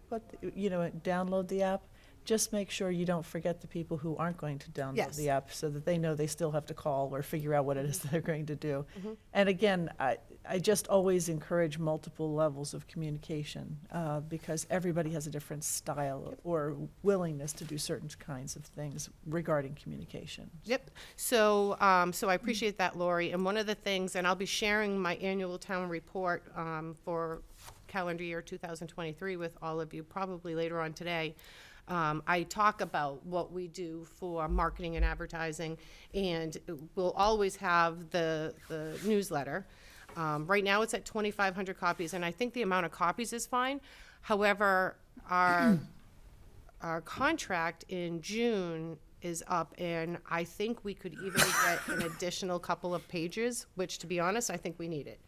[SPEAKER 8] but, you know, download the app. Just make sure you don't forget the people who aren't going to download
[SPEAKER 4] Yes.
[SPEAKER 8] the app, so that they know they still have to call or figure out what it is they're going to do.
[SPEAKER 4] Mm-hmm.
[SPEAKER 8] And again, I just always encourage multiple levels of communication, because everybody has a different style or willingness to do certain kinds of things regarding communication.
[SPEAKER 4] Yep. So, so I appreciate that, Lori. And one of the things, and I'll be sharing my annual town report for calendar year 2023 with all of you probably later on today. I talk about what we do for marketing and advertising, and we'll always have the newsletter. Right now, it's at 2,500 copies, and I think the amount of copies is fine. However, our contract in June is up, and I think we could even get an additional couple of pages, which, to be honest, I think we need it.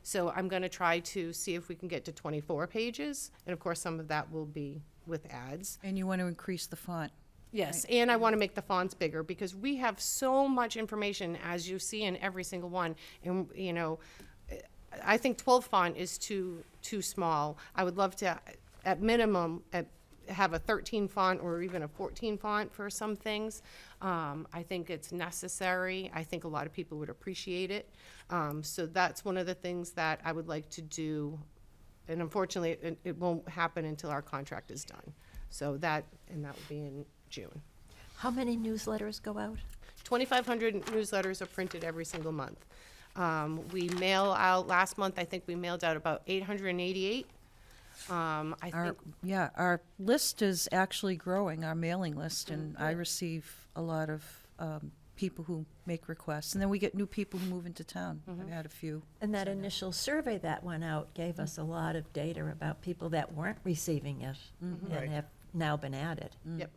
[SPEAKER 4] So I'm going to try to see if we can get to 24 pages, and of course, some of that will be with ads.
[SPEAKER 5] And you want to increase the font.
[SPEAKER 4] Yes, and I want to make the fonts bigger because we have so much information, as you see in every single one. And, you know, I think 12 font is too small. I would love to, at minimum, have a 13 font or even a 14 font for some things. I think it's necessary. I think a lot of people would appreciate it. So that's one of the things that I would like to do. And unfortunately, it won't happen until our contract is done. So that will be in June.
[SPEAKER 2] How many newsletters go out?
[SPEAKER 4] 2,500 newsletters are printed every single month. We mail out, last month, I think we mailed out about 888.
[SPEAKER 5] Our list is actually growing, our mailing list, and I receive a lot of people who make requests. And then we get new people who move into town. I've had a few.
[SPEAKER 2] And that initial survey that went out gave us a lot of data about people that weren't receiving it and have now been added.
[SPEAKER 4] Yep.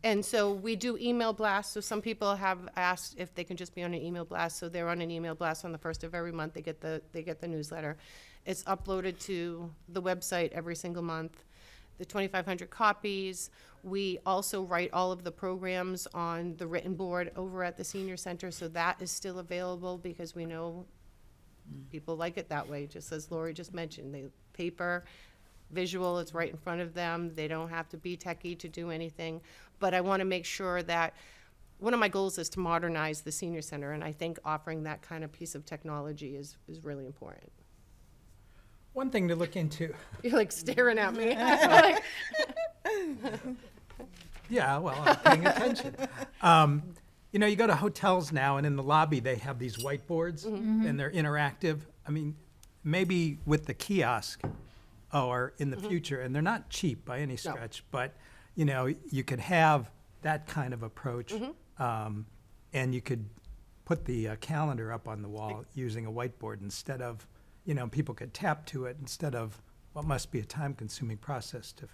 [SPEAKER 4] And so we do email blasts. So some people have asked if they can just be on an email blast. So they're on an email blast on the first of every month. They get the newsletter. It's uploaded to the website every single month. The 2,500 copies. We also write all of the programs on the written board over at the senior center. So that is still available because we know people like it that way. Just as Lori just mentioned, they paper. Visual, it's right in front of them. They don't have to be techie to do anything. But I want to make sure that one of my goals is to modernize the senior center, and I think offering that kind of piece of technology is really important.
[SPEAKER 1] One thing to look into.
[SPEAKER 4] You're like staring at me.
[SPEAKER 1] Yeah, well, I'm paying attention. You know, you go to hotels now, and in the lobby, they have these whiteboards, and they're interactive. I mean, maybe with the kiosk, or in the future, and they're not cheap by any stretch, but, you know, you could have that kind of approach, and you could put the calendar up on the wall using a whiteboard instead of, you know, people could tap to it instead of what must be a time-consuming process to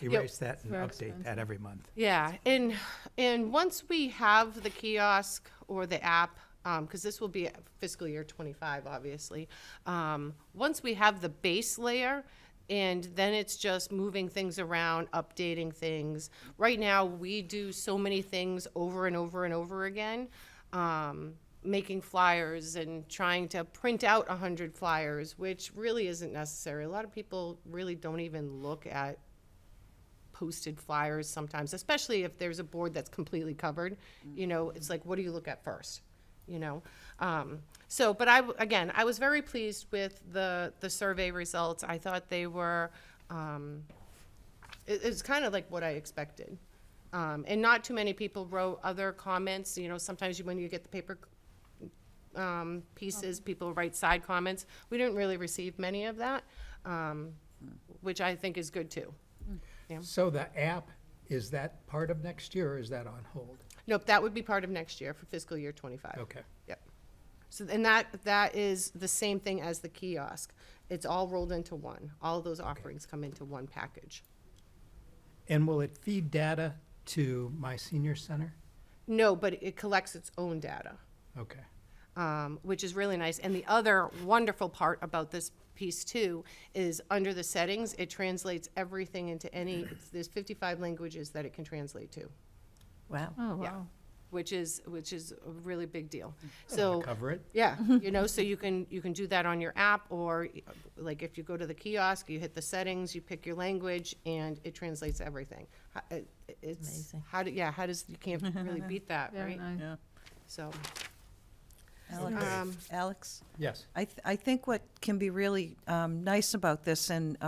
[SPEAKER 1] erase that and
[SPEAKER 3] Very
[SPEAKER 1] update that
[SPEAKER 3] expensive.
[SPEAKER 1] every month.
[SPEAKER 4] Yeah, and once we have the kiosk or the app, because this will be fiscal year 25, obviously. Once we have the base layer, and then it's just moving things around, updating things. Right now, we do so many things over and over and over again, making flyers and trying to print out 100 flyers, which really isn't necessary. A lot of people really don't even look at posted flyers sometimes, especially if there's a board that's completely covered. You know, it's like, what do you look at first? You know, but I was very pleased with the survey results. I thought they were, it's kind of like what I expected. And not too many people wrote other comments. You know, sometimes when you get the paper pieces, people write side comments. We didn't really receive many of that, which I think is good too. Yeah.
[SPEAKER 1] So the app, is that part of next year, or is that on hold?
[SPEAKER 4] Nope, that would be part of next year for fiscal year 25.
[SPEAKER 1] Okay.
[SPEAKER 4] Yep. So, and that is the same thing as the kiosk. It's all rolled into one. All of those offerings come into one package.
[SPEAKER 1] And will it feed data to My Senior Center?
[SPEAKER 4] No, but it collects its own data,
[SPEAKER 1] Okay.
[SPEAKER 4] which is really nice. And the other wonderful part about this piece too is under the settings, it translates everything into there's 55 languages that it can translate to.
[SPEAKER 2] Wow.
[SPEAKER 3] Oh,
[SPEAKER 4] Yeah.
[SPEAKER 3] wow.
[SPEAKER 4] Which is a really big deal.
[SPEAKER 1] That'll
[SPEAKER 4] So,
[SPEAKER 1] cover it.
[SPEAKER 4] yeah, you know, so you can do that on your app, or like if you go to the kiosk, you hit the settings, you pick your language, and it translates everything. It's
[SPEAKER 2] Amazing.
[SPEAKER 4] you can't really beat that,
[SPEAKER 3] Very
[SPEAKER 4] right?
[SPEAKER 3] nice.
[SPEAKER 5] Yeah.
[SPEAKER 4] So,
[SPEAKER 5] Alex?
[SPEAKER 1] Yes.
[SPEAKER 5] I think what can be really nice about this, and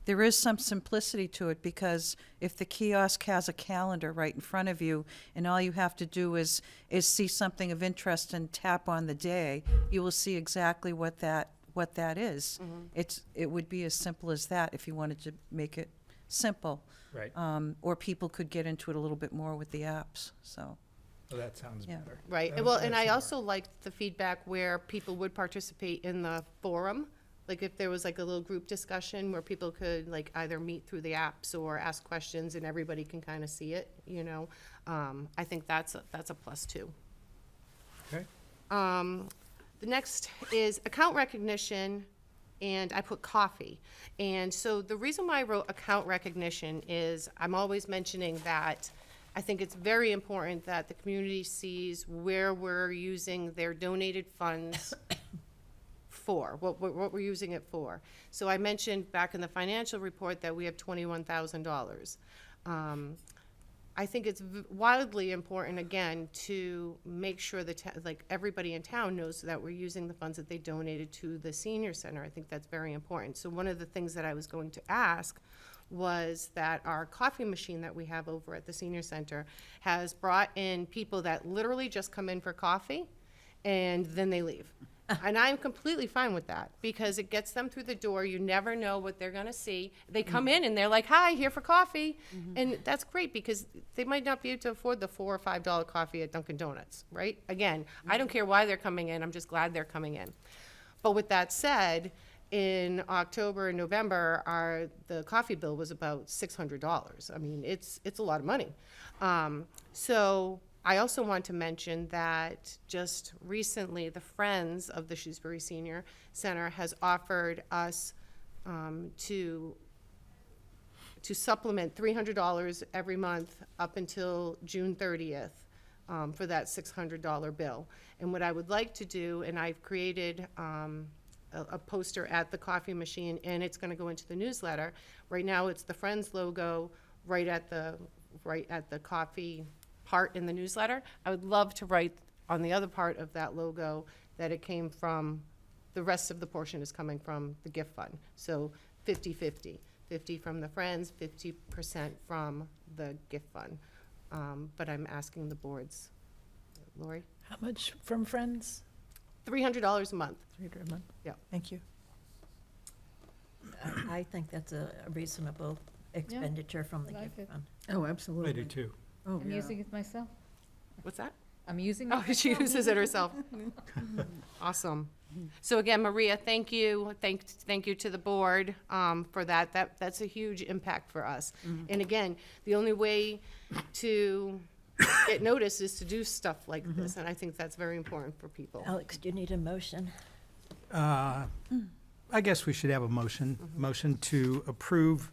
[SPEAKER 5] there is some simplicity to it, because if the kiosk has a calendar right in front of you, and all you have to do is see something of interest and tap on the day, you will see exactly what that is. It would be as simple as that if you wanted to make it simple.
[SPEAKER 1] Right.
[SPEAKER 5] Or people could get into it a little bit more with the apps, so.
[SPEAKER 1] Well, that sounds
[SPEAKER 5] Yeah.
[SPEAKER 1] better.
[SPEAKER 4] right,
[SPEAKER 1] That-
[SPEAKER 4] well, and
[SPEAKER 1] that's
[SPEAKER 4] I
[SPEAKER 1] more.
[SPEAKER 4] also liked the feedback where people would participate in the forum. Like if there was like a little group discussion where people could like either meet through the apps or ask questions and everybody can kind of see it, you know. I think that's a plus too.
[SPEAKER 1] Okay.
[SPEAKER 4] The next is account recognition, and I put coffee. And so the reason why I wrote account recognition is I'm always mentioning that I think it's very important that the community sees where we're using their donated funds for, what we're using it for. So I mentioned back in the financial report that we have $21,000. I think it's wildly important, again, to make sure that, like, everybody in town knows that we're using the funds that they donated to the senior center. I think that's very important. So one of the things that I was going to ask was that our coffee machine that we have over at the senior center has brought in people that literally just come in for coffee and then they leave. And I'm completely fine with that because it gets them through the door. You never know what they're gonna see. They come in and they're like, "Hi, here for coffee," and that's great because they might not be able to afford the $4 or $5 coffee at Dunkin' Donuts, right? Again, I don't care why they're coming in. I'm just glad they're coming in. But with that said, in October and November, the coffee bill was about $600. I mean, it's a lot of money. So I also want to mention that just recently, the Friends of the Shrewsbury Senior Center has offered us to supplement $300 every month up until June 30th for that $600 bill. And what I would like to do, and I've created a poster at the coffee machine, and it's going to go into the newsletter. Right now, it's the Friends logo right at the coffee part in the newsletter. I would love to write on the other part of that logo that it came from, the rest of the portion is coming from the gift fund. So 50-50, 50 from the Friends, 50% from the gift fund. But I'm asking the boards. Lori?
[SPEAKER 8] How much from Friends?
[SPEAKER 4] $300 a month.
[SPEAKER 8] $300 a month.
[SPEAKER 5] Thank you.
[SPEAKER 2] I think that's a reasonable expenditure from the
[SPEAKER 3] Like
[SPEAKER 2] gift
[SPEAKER 3] it.
[SPEAKER 2] fund.
[SPEAKER 9] Oh, absolutely.
[SPEAKER 1] I do too.
[SPEAKER 9] Oh,
[SPEAKER 3] I'm
[SPEAKER 9] yeah.
[SPEAKER 3] using it myself.
[SPEAKER 4] What's that?
[SPEAKER 3] I'm using it.
[SPEAKER 4] Oh, she
[SPEAKER 3] myself.
[SPEAKER 4] uses it herself. Awesome. So again, Maria, thank you. Thank you to the board for that. That's a huge impact for us. And again, the only way to get noticed is to do stuff like this, and I think that's very important for people.
[SPEAKER 2] Alex, do you need a motion?
[SPEAKER 1] I guess we should have a motion. Motion to approve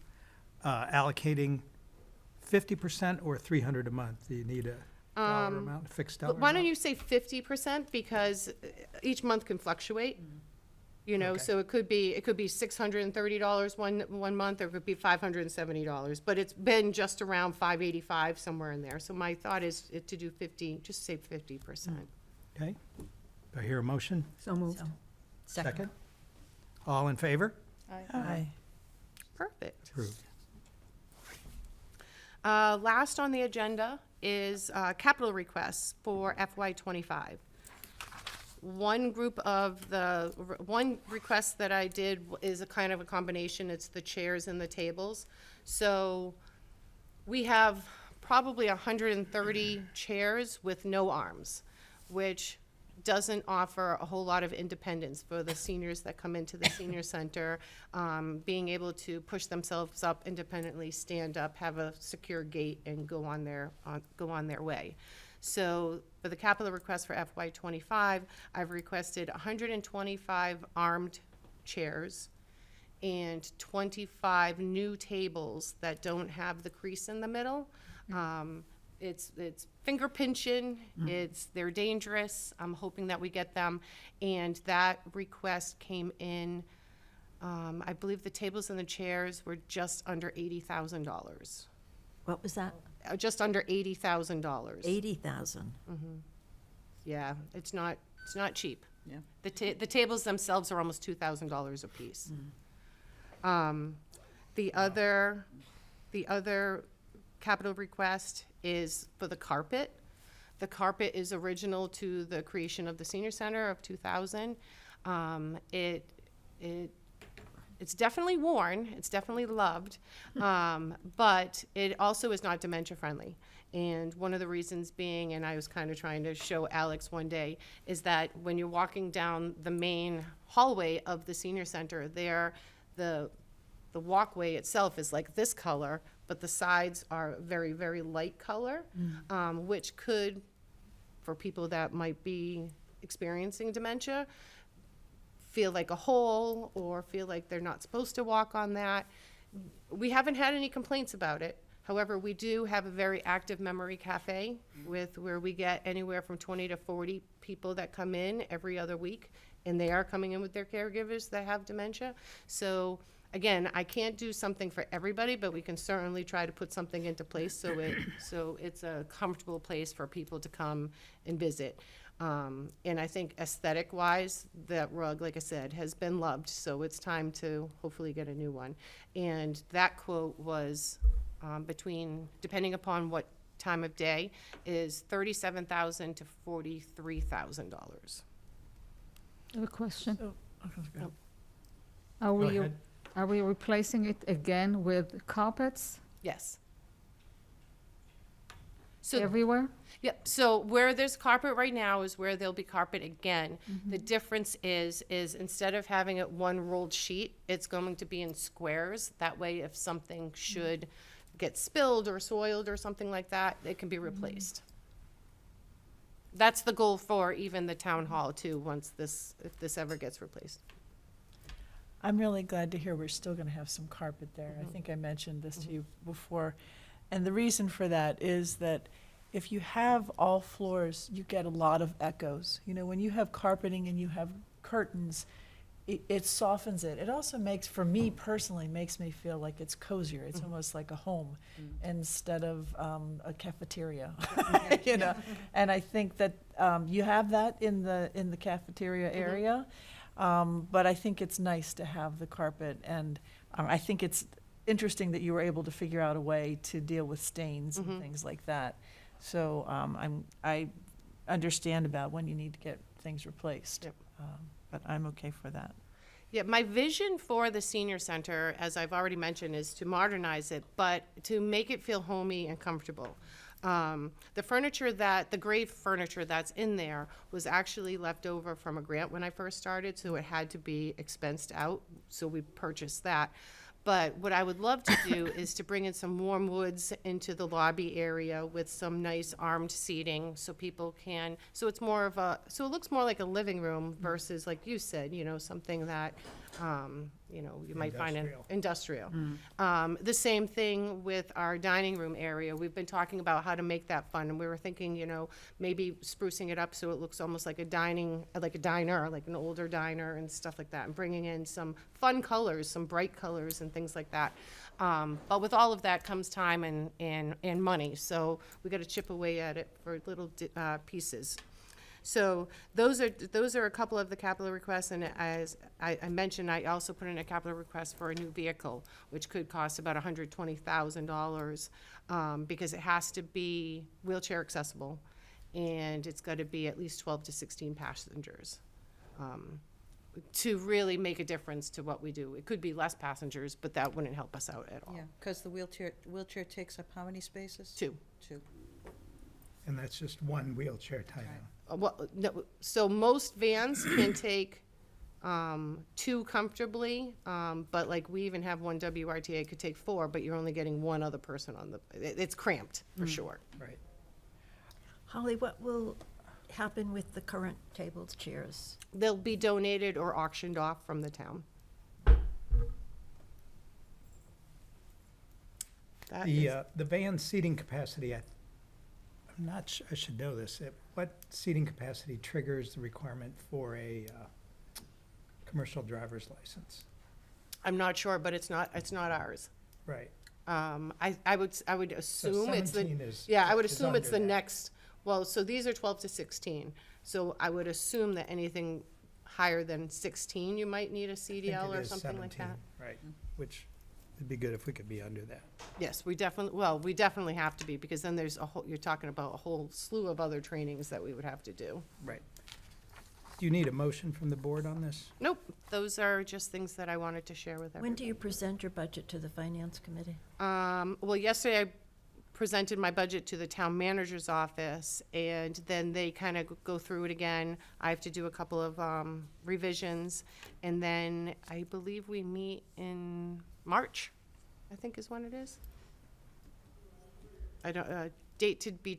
[SPEAKER 1] allocating 50% or 300 a month. Do you need a dollar amount, a fixed dollar
[SPEAKER 4] But why don't
[SPEAKER 1] amount?
[SPEAKER 4] you say 50%, because each month can fluctuate? You know,
[SPEAKER 1] Okay.
[SPEAKER 4] so it could be $630 one month, or it could be $570, but it's been just around 585, somewhere in there. So my thought is to do 50, just say 50%.
[SPEAKER 1] Okay. Do I hear a motion?
[SPEAKER 9] So moved.
[SPEAKER 2] So,
[SPEAKER 1] Second. All in favor?
[SPEAKER 8] Aye.
[SPEAKER 4] Perfect.
[SPEAKER 1] Approved.
[SPEAKER 4] Last on the agenda is capital requests for FY '25. One request that I did is a kind of a combination. It's the chairs and the tables. So we have probably 130 chairs with no arms, which doesn't offer a whole lot of independence for the seniors that come into the senior center, being able to push themselves up independently, stand up, have a secure gate, and go on their way. So for the capital request for FY '25, I've requested 125 armed chairs and 25 new tables that don't have the crease in the middle. It's finger pinching, they're dangerous. I'm hoping that we get them. And that request came in, I believe the tables and the chairs were just under $80,000.
[SPEAKER 2] what was that?
[SPEAKER 4] Just under $80,000.
[SPEAKER 2] 80,000.
[SPEAKER 4] Yeah, it's not cheap.
[SPEAKER 9] Yeah.
[SPEAKER 4] The tables themselves are almost $2,000 a piece. The other capital request is for the carpet. The carpet is original to the creation of the senior center of 2000. It's definitely worn, it's definitely loved, but it also is not dementia friendly. And one of the reasons being, and I was kind of trying to show Alex one day, is that when you're walking down the main hallway of the senior center, the walkway itself is like this color, but the sides are very, very light color, which could, for people that might be experiencing dementia, feel like a hole or feel like they're not supposed to walk on that. We haven't had any complaints about it. However, we do have a very active memory cafe where we get anywhere from 20 to 40 people that come in every other week, and they are coming in with their caregivers that have dementia. So again, I can't do something for everybody, but we can certainly try to put something into place so it's a comfortable place for people to come and visit. And I think aesthetic-wise, that rug, like I said, has been loved, so it's time to hopefully get a new one. And that quote was depending upon what time of day, is $37,000 to $43,000.
[SPEAKER 3] I have a question.
[SPEAKER 8] Oh,
[SPEAKER 3] Are
[SPEAKER 1] Go
[SPEAKER 3] we,
[SPEAKER 1] ahead.
[SPEAKER 3] are we replacing it again with carpets
[SPEAKER 4] Yes. So
[SPEAKER 3] everywhere?
[SPEAKER 4] Yep, so where there's carpet right now is where there'll be carpet again. The difference is instead of having it one rolled sheet, it's going to be in squares. That way, if something should get spilled or soiled or something like that, it can be replaced. That's the goal for even the town hall too, if this ever gets replaced.
[SPEAKER 8] I'm really glad to hear we're still going to have some carpet there. I think I mentioned this to you before. And the reason for that is that if you have all floors, you get a lot of echoes. You know, when you have carpeting and you have curtains, it softens it. It also makes, for me personally, makes me feel like it's cozier. It's almost like a home instead of a cafeteria, you know. And I think that you have that in the cafeteria area, but I think it's nice to have the carpet, and I think it's interesting that you were able to figure out a way to deal with stains and things like that. So I understand about when you need to get things replaced.
[SPEAKER 4] Yep.
[SPEAKER 8] But I'm okay for that.
[SPEAKER 4] Yeah, my vision for the senior center, as I've already mentioned, is to modernize it, but to make it feel homey and comfortable. The gray furniture that's in there was actually left over from a grant when I first started, so it had to be expensed out, so we purchased that. But what I would love to do is to bring in some warm woods into the lobby area with some nice armed seating so people can, so it's more of a, so it looks more like a living room versus, like you said, you know, something that, you know, you might find in industrial. The same thing with our dining room area. We've been talking about how to make that fun, and we were thinking, you know, maybe sprucing it up so it looks almost like a diner, like an older diner and stuff like that, and bringing in some fun colors, some bright colors and things like that. But with all of that comes time and money, so we got to chip away at it for little pieces. So those are a couple of the capital requests, and as I mentioned, I also put in a capital request for a new vehicle, which could cost about $120,000, because it has to be wheelchair accessible, and it's got to be at least 12 to 16 passengers, to really make a difference to what we do. It could be less passengers, but that wouldn't help us out at all.
[SPEAKER 5] Yeah, because the wheelchair takes up how many spaces?
[SPEAKER 4] Two.
[SPEAKER 5] Two.
[SPEAKER 1] And that's just one wheelchair title.
[SPEAKER 4] Well, no, so most vans can take two comfortably, but like we even have one WRTA could take four, but you're only getting one other person on the, it's cramped for sure.
[SPEAKER 1] Right.
[SPEAKER 2] Holly, what will happen with the current tables, chairs?
[SPEAKER 4] They'll be donated or auctioned off from the town. That is,
[SPEAKER 1] The van seating capacity, I'm not sure, I should know this. What seating capacity triggers the requirement for a commercial driver's license?
[SPEAKER 4] I'm not sure, but it's not ours.
[SPEAKER 1] Right.
[SPEAKER 4] I would assume it's the,
[SPEAKER 1] 17 is-
[SPEAKER 4] yeah, I would
[SPEAKER 1] is
[SPEAKER 4] assume it's the
[SPEAKER 1] under that.
[SPEAKER 4] next, well, so these are 12 to 16. So I would assume that anything higher than 16, you might need a
[SPEAKER 1] I think
[SPEAKER 4] CDL
[SPEAKER 1] it
[SPEAKER 4] or
[SPEAKER 1] is
[SPEAKER 4] something like
[SPEAKER 1] 17,
[SPEAKER 4] that.
[SPEAKER 1] Right, which would be good if we could be under that.
[SPEAKER 4] Yes, we definitely have to be, because then there's a whole, you're talking about a whole slew of other trainings that we would have to do.
[SPEAKER 1] Right. Do you need a motion from the board on this?
[SPEAKER 4] Nope, those are just things that I wanted to share with everybody.
[SPEAKER 2] When do you present your budget to the finance committee?
[SPEAKER 4] Well, yesterday I presented my budget to the town manager's office, and then they kind of go through it again. I have to do a couple of revisions, and then I believe we meet in March, I think is when it is. I don't, date to be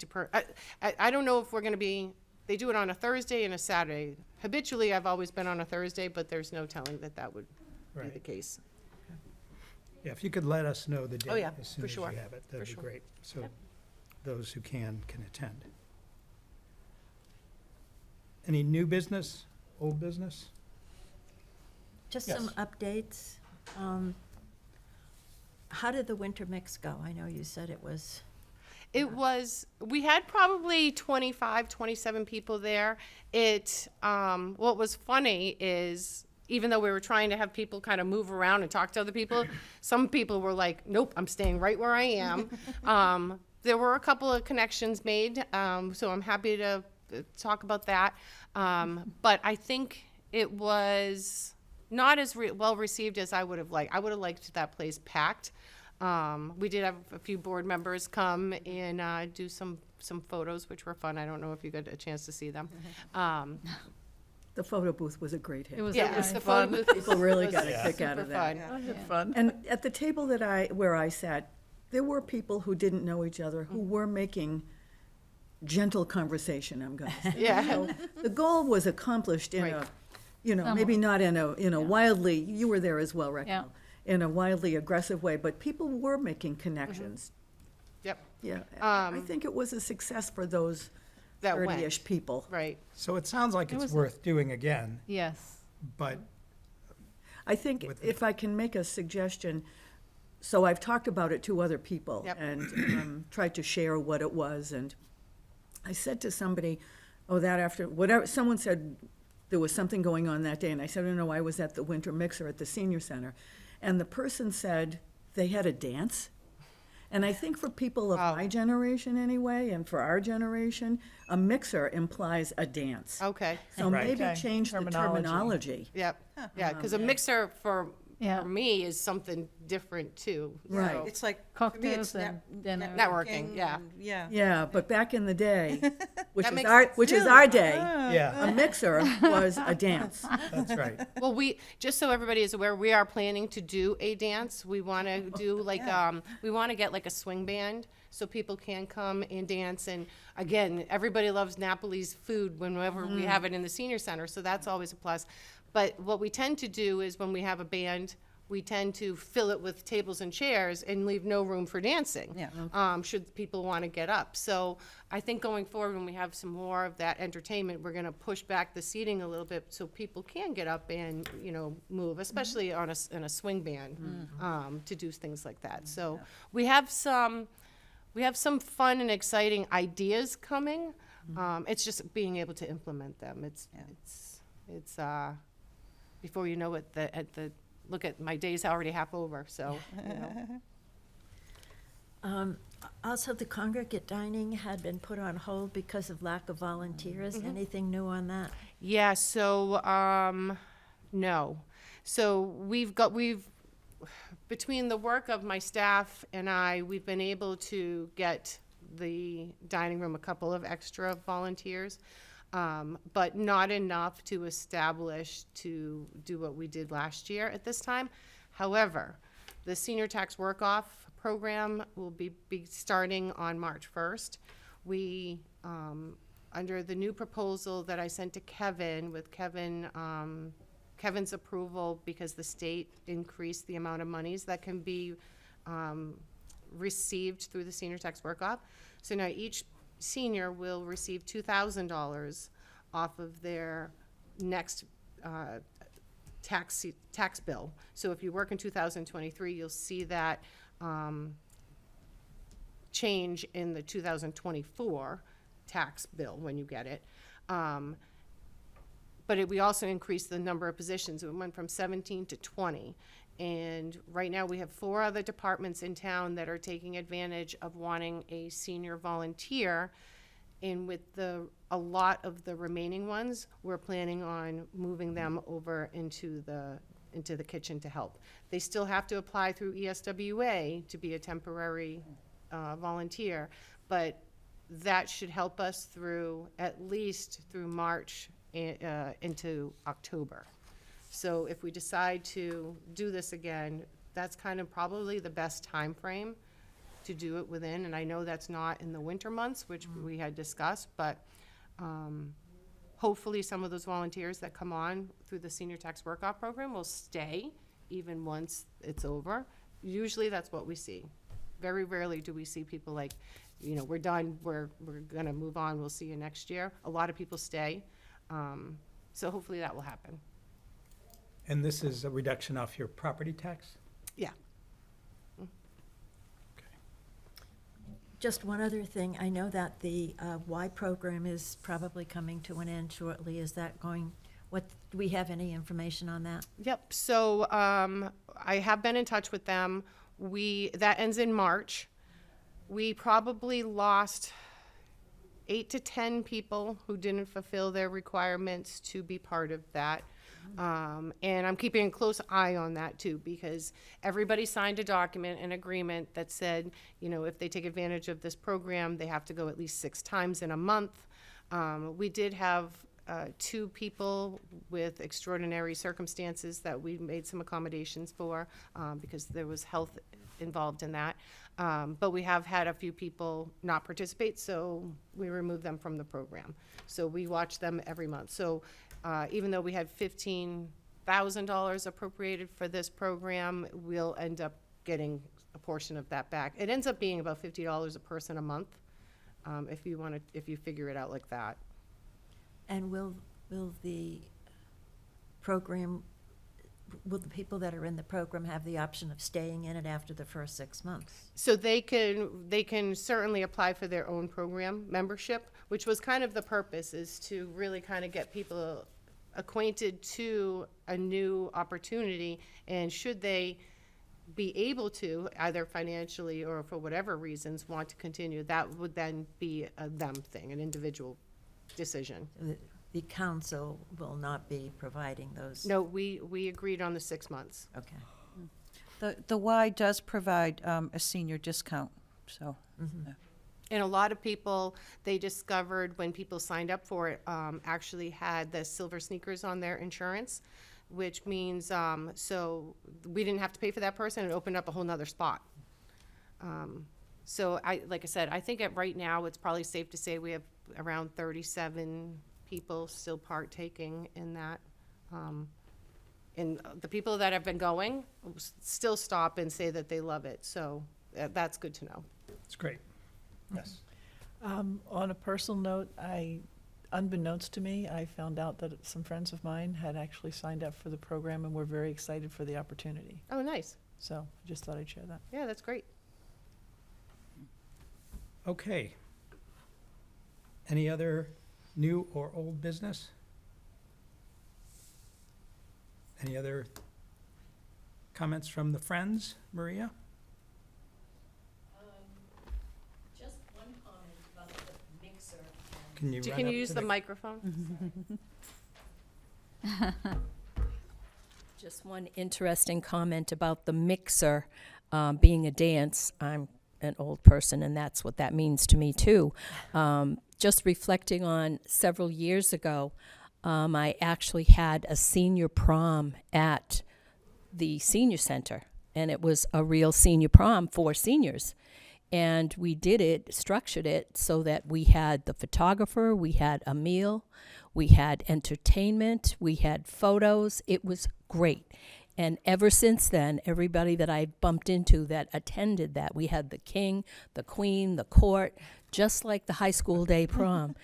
[SPEAKER 4] I don't know if we're gonna be, they do it on a Thursday and a Saturday. Habitually, I've always been on a Thursday, but there's no telling that that would be the
[SPEAKER 1] Right.
[SPEAKER 4] case.
[SPEAKER 1] Yeah, if you could let us know the date
[SPEAKER 4] yeah,
[SPEAKER 1] as soon
[SPEAKER 4] for
[SPEAKER 1] as you
[SPEAKER 4] sure,
[SPEAKER 1] have it, that'd be
[SPEAKER 4] sure.
[SPEAKER 1] great. So those who can attend. Any new business, old business?
[SPEAKER 2] Just some
[SPEAKER 1] Yes.
[SPEAKER 2] updates. How did the winter mix go? I know you said it was,
[SPEAKER 4] It was, we had probably 25, 27 people there. What was funny is, even though we were trying to have people kind of move around and talk to other people, some people were like, nope, I'm staying right where I am. There were a couple of connections made, so I'm happy to talk about that. But I think it was not as well received as I would have liked. I would have liked that place packed. We did have a few board members come and do some photos, which were fun. I don't know if you got a chance to see them.
[SPEAKER 9] The photo booth was a great hit.
[SPEAKER 3] It was
[SPEAKER 4] Yeah,
[SPEAKER 3] a-
[SPEAKER 4] the photo booth
[SPEAKER 9] People really
[SPEAKER 4] was
[SPEAKER 9] got a kick out of
[SPEAKER 4] super
[SPEAKER 9] that.
[SPEAKER 4] fun.
[SPEAKER 8] I had fun.
[SPEAKER 9] And at the table where I sat, there were people who didn't know each other, who were making gentle conversation, I'm going to say.
[SPEAKER 4] Yeah.
[SPEAKER 9] So the goal was accomplished in
[SPEAKER 4] Right.
[SPEAKER 9] a, maybe not in a wildly, you were there as well,
[SPEAKER 3] Yeah.
[SPEAKER 9] Raquel, in a wildly aggressive way, but people were making connections.
[SPEAKER 4] Yep,
[SPEAKER 9] Yeah, I think it was a success for those
[SPEAKER 4] that went,
[SPEAKER 9] 30-ish people.
[SPEAKER 4] right.
[SPEAKER 1] So it sounds like
[SPEAKER 3] It
[SPEAKER 1] it's
[SPEAKER 3] was-
[SPEAKER 1] worth doing again,
[SPEAKER 3] Yes.
[SPEAKER 1] but
[SPEAKER 9] I think
[SPEAKER 1] With-
[SPEAKER 9] if I can make a suggestion, so I've talked about it to other people
[SPEAKER 4] Yep.
[SPEAKER 9] and tried to share what it was, and I said to somebody, that after, whatever, someone said there was something going on that day, and I said, no, I was at the Winter Mixer at the senior center, and the person said they had a dance. And I think for people of
[SPEAKER 4] Wow.
[SPEAKER 9] my generation anyway, and for our generation, a mixer implies a dance.
[SPEAKER 4] Okay,
[SPEAKER 9] So
[SPEAKER 1] Right.
[SPEAKER 9] maybe
[SPEAKER 8] Okay,
[SPEAKER 9] change the
[SPEAKER 8] terminology.
[SPEAKER 9] terminology.
[SPEAKER 4] yep, yeah, because a mixer for
[SPEAKER 3] Yeah.
[SPEAKER 4] for me is something different too.
[SPEAKER 5] Right.
[SPEAKER 4] So,
[SPEAKER 5] It's like, for me,
[SPEAKER 3] Cocktails
[SPEAKER 5] it's
[SPEAKER 3] and dinner.
[SPEAKER 4] Networking, yeah.
[SPEAKER 5] Yeah.
[SPEAKER 9] Yeah, but back in the day, which
[SPEAKER 4] That
[SPEAKER 9] is
[SPEAKER 4] makes
[SPEAKER 9] our,
[SPEAKER 4] sense.
[SPEAKER 9] which is our day,
[SPEAKER 1] Yeah,
[SPEAKER 9] a mixer was a dance.
[SPEAKER 1] that's right.
[SPEAKER 4] Well, just so everybody is aware, we are planning to do a dance. We want to do like, we want to get like a swing band so people can come and dance. And again, everybody loves Napoli's food whenever we have it in the senior center, so that's always a plus. But what we tend to do is when we have a band, we tend to fill it with tables and chairs and leave no room for dancing.
[SPEAKER 5] Yeah.
[SPEAKER 4] Should people want to get up. So I think going forward, when we have some more of that entertainment, we're going to push back the seating a little bit so people can get up and, move, especially in a swing band, to do things like that. So we have some fun and exciting ideas coming. It's just being able to implement them. It's before you know it, look at my day's already half over, so,
[SPEAKER 2] Also, the congregate dining had been put on hold because of lack of volunteers. Anything new on that?
[SPEAKER 4] Yeah, so, no. So we've between the work of my staff and we've been able to get the dining room a couple of extra volunteers, but not enough to establish to do what we did last year at this time. However, the senior tax work-off program will be starting on March 1st. We, under the new proposal that I sent to Kevin, with Kevin's approval, because the state increased the amount of monies that can be received through the senior tax work-off. So now each senior will receive $2,000 off of their next tax bill. So if you work in 2023, you'll see that change in the 2024 tax bill when you get it. But we also increased the number of positions. It went from 17 to 20. And right now we have 4 other departments in town that are taking advantage of wanting a senior volunteer. And with a lot of the remaining ones, we're planning on moving them over into the kitchen to help. They still have to apply through ESWA to be a temporary volunteer, but that should help us at least through March into October. So if we decide to do this again, that's kind of probably the best time frame to do it within. And I know that's not in the winter months, which we had discussed, but hopefully some of those volunteers that come on through the senior tax work-off program will stay even once it's over. Usually that's what we see. Very rarely do we see people like, we're done, we're gonna move on, we'll see you next year. A lot of people stay. So hopefully that will happen.
[SPEAKER 1] And this is a reduction off your property tax?
[SPEAKER 4] Yeah.
[SPEAKER 2] Just one other thing. I know that the Y program is probably coming to an end shortly. Is that do we have any information on that?
[SPEAKER 4] Yep, so I have been in touch with them. That ends in March. We probably lost 8 to 10 people who didn't fulfill their requirements to be part of that. And I'm keeping a close eye on that too, because everybody signed a document, an agreement that said, if they take advantage of this program, they have to go at least 6 times in a month. We did have 2 people with extraordinary circumstances that we made some accommodations for, because there was health involved in that. But we have had a few people not participate, so we removed them from the program. So we watch them every month. So even though we had $15,000 appropriated for this program, we'll end up getting a portion of that back. It ends up being about $50 a person a month, if you figure it out like that.
[SPEAKER 2] And will the people that are in the program have the option of staying in it after the first 6 months?
[SPEAKER 4] So they can certainly apply for their own program membership, which was kind of the purpose, is to really kind of get people acquainted to a new opportunity, and should they be able to, either financially or for whatever reasons, want to continue, that would then be a them thing, an individual decision.
[SPEAKER 2] the council will not be providing those?
[SPEAKER 4] No, we agreed on the 6 months.
[SPEAKER 2] Okay.
[SPEAKER 5] The Y does provide a senior discount, so.
[SPEAKER 4] And a lot of people, they discovered when people signed up for it, actually had the silver sneakers on their insurance, which means, so we didn't have to pay for that person. It opened up a whole nother spot. So like I said, I think right now, it's probably safe to say we have around 37 people still partaking in that. And the people that have been going still stop and say that they love it. So that's good to know.
[SPEAKER 1] It's great. Yes.
[SPEAKER 8] On a personal note, unbeknownst to me, I found out that some friends of mine had actually signed up for the program and were very excited for the opportunity.
[SPEAKER 4] Oh, nice.
[SPEAKER 8] So I just thought I'd share that.
[SPEAKER 4] Yeah, that's great.
[SPEAKER 1] Okay. Any other new or old business? Any other comments from the friends, Maria?
[SPEAKER 7] Just one comment about the mixer.
[SPEAKER 1] Can you
[SPEAKER 4] Can you use the microphone?
[SPEAKER 7] Just one interesting comment about the mixer being a dance. I'm an old person, and that's what that means to me, too. Just reflecting on several years ago, I actually had a senior prom at the senior center, and it was a real senior prom for seniors. And we did it, structured it so that we had the photographer, we had a meal, we had entertainment, we had photos. It was great. And ever since then, everybody that I bumped into that attended that, we had the king, the queen, the court, just like the high school day prom.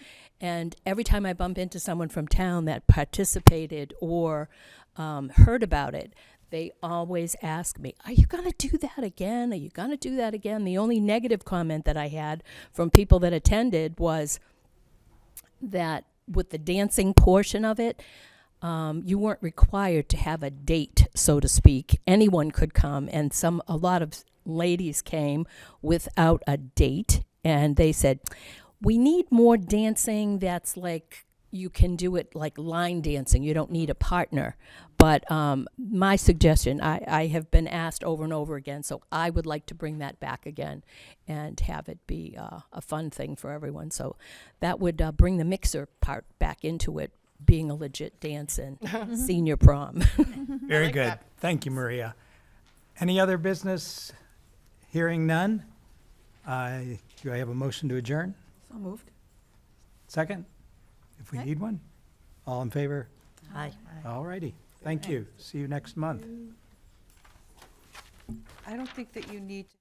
[SPEAKER 7] And every time I bump into someone from town that participated or heard about it, they always ask me, are you going to do that again? Are you going to do that again? The only negative comment that I had from people that attended was that with the dancing portion of it, you weren't required to have a date, so to speak. Anyone could come, and a lot of ladies came without a date, and they said, we need more dancing that's like, you can do it like line dancing. You don't need a partner. But my suggestion, I have been asked over and over again, so I would like to bring that back again and have it be a fun thing for everyone. So that would bring the mixer part back into it, being a legit dance and senior prom.
[SPEAKER 1] Very
[SPEAKER 4] like
[SPEAKER 1] good.
[SPEAKER 4] that.
[SPEAKER 1] Thank you, Maria. Any other business? Hearing none. Do I have a motion to adjourn?
[SPEAKER 9] So moved.
[SPEAKER 1] Second? If we need one? All in favor?
[SPEAKER 2] Aye.
[SPEAKER 1] All righty. Thank you. See you next month.
[SPEAKER 5] I don't think that you need to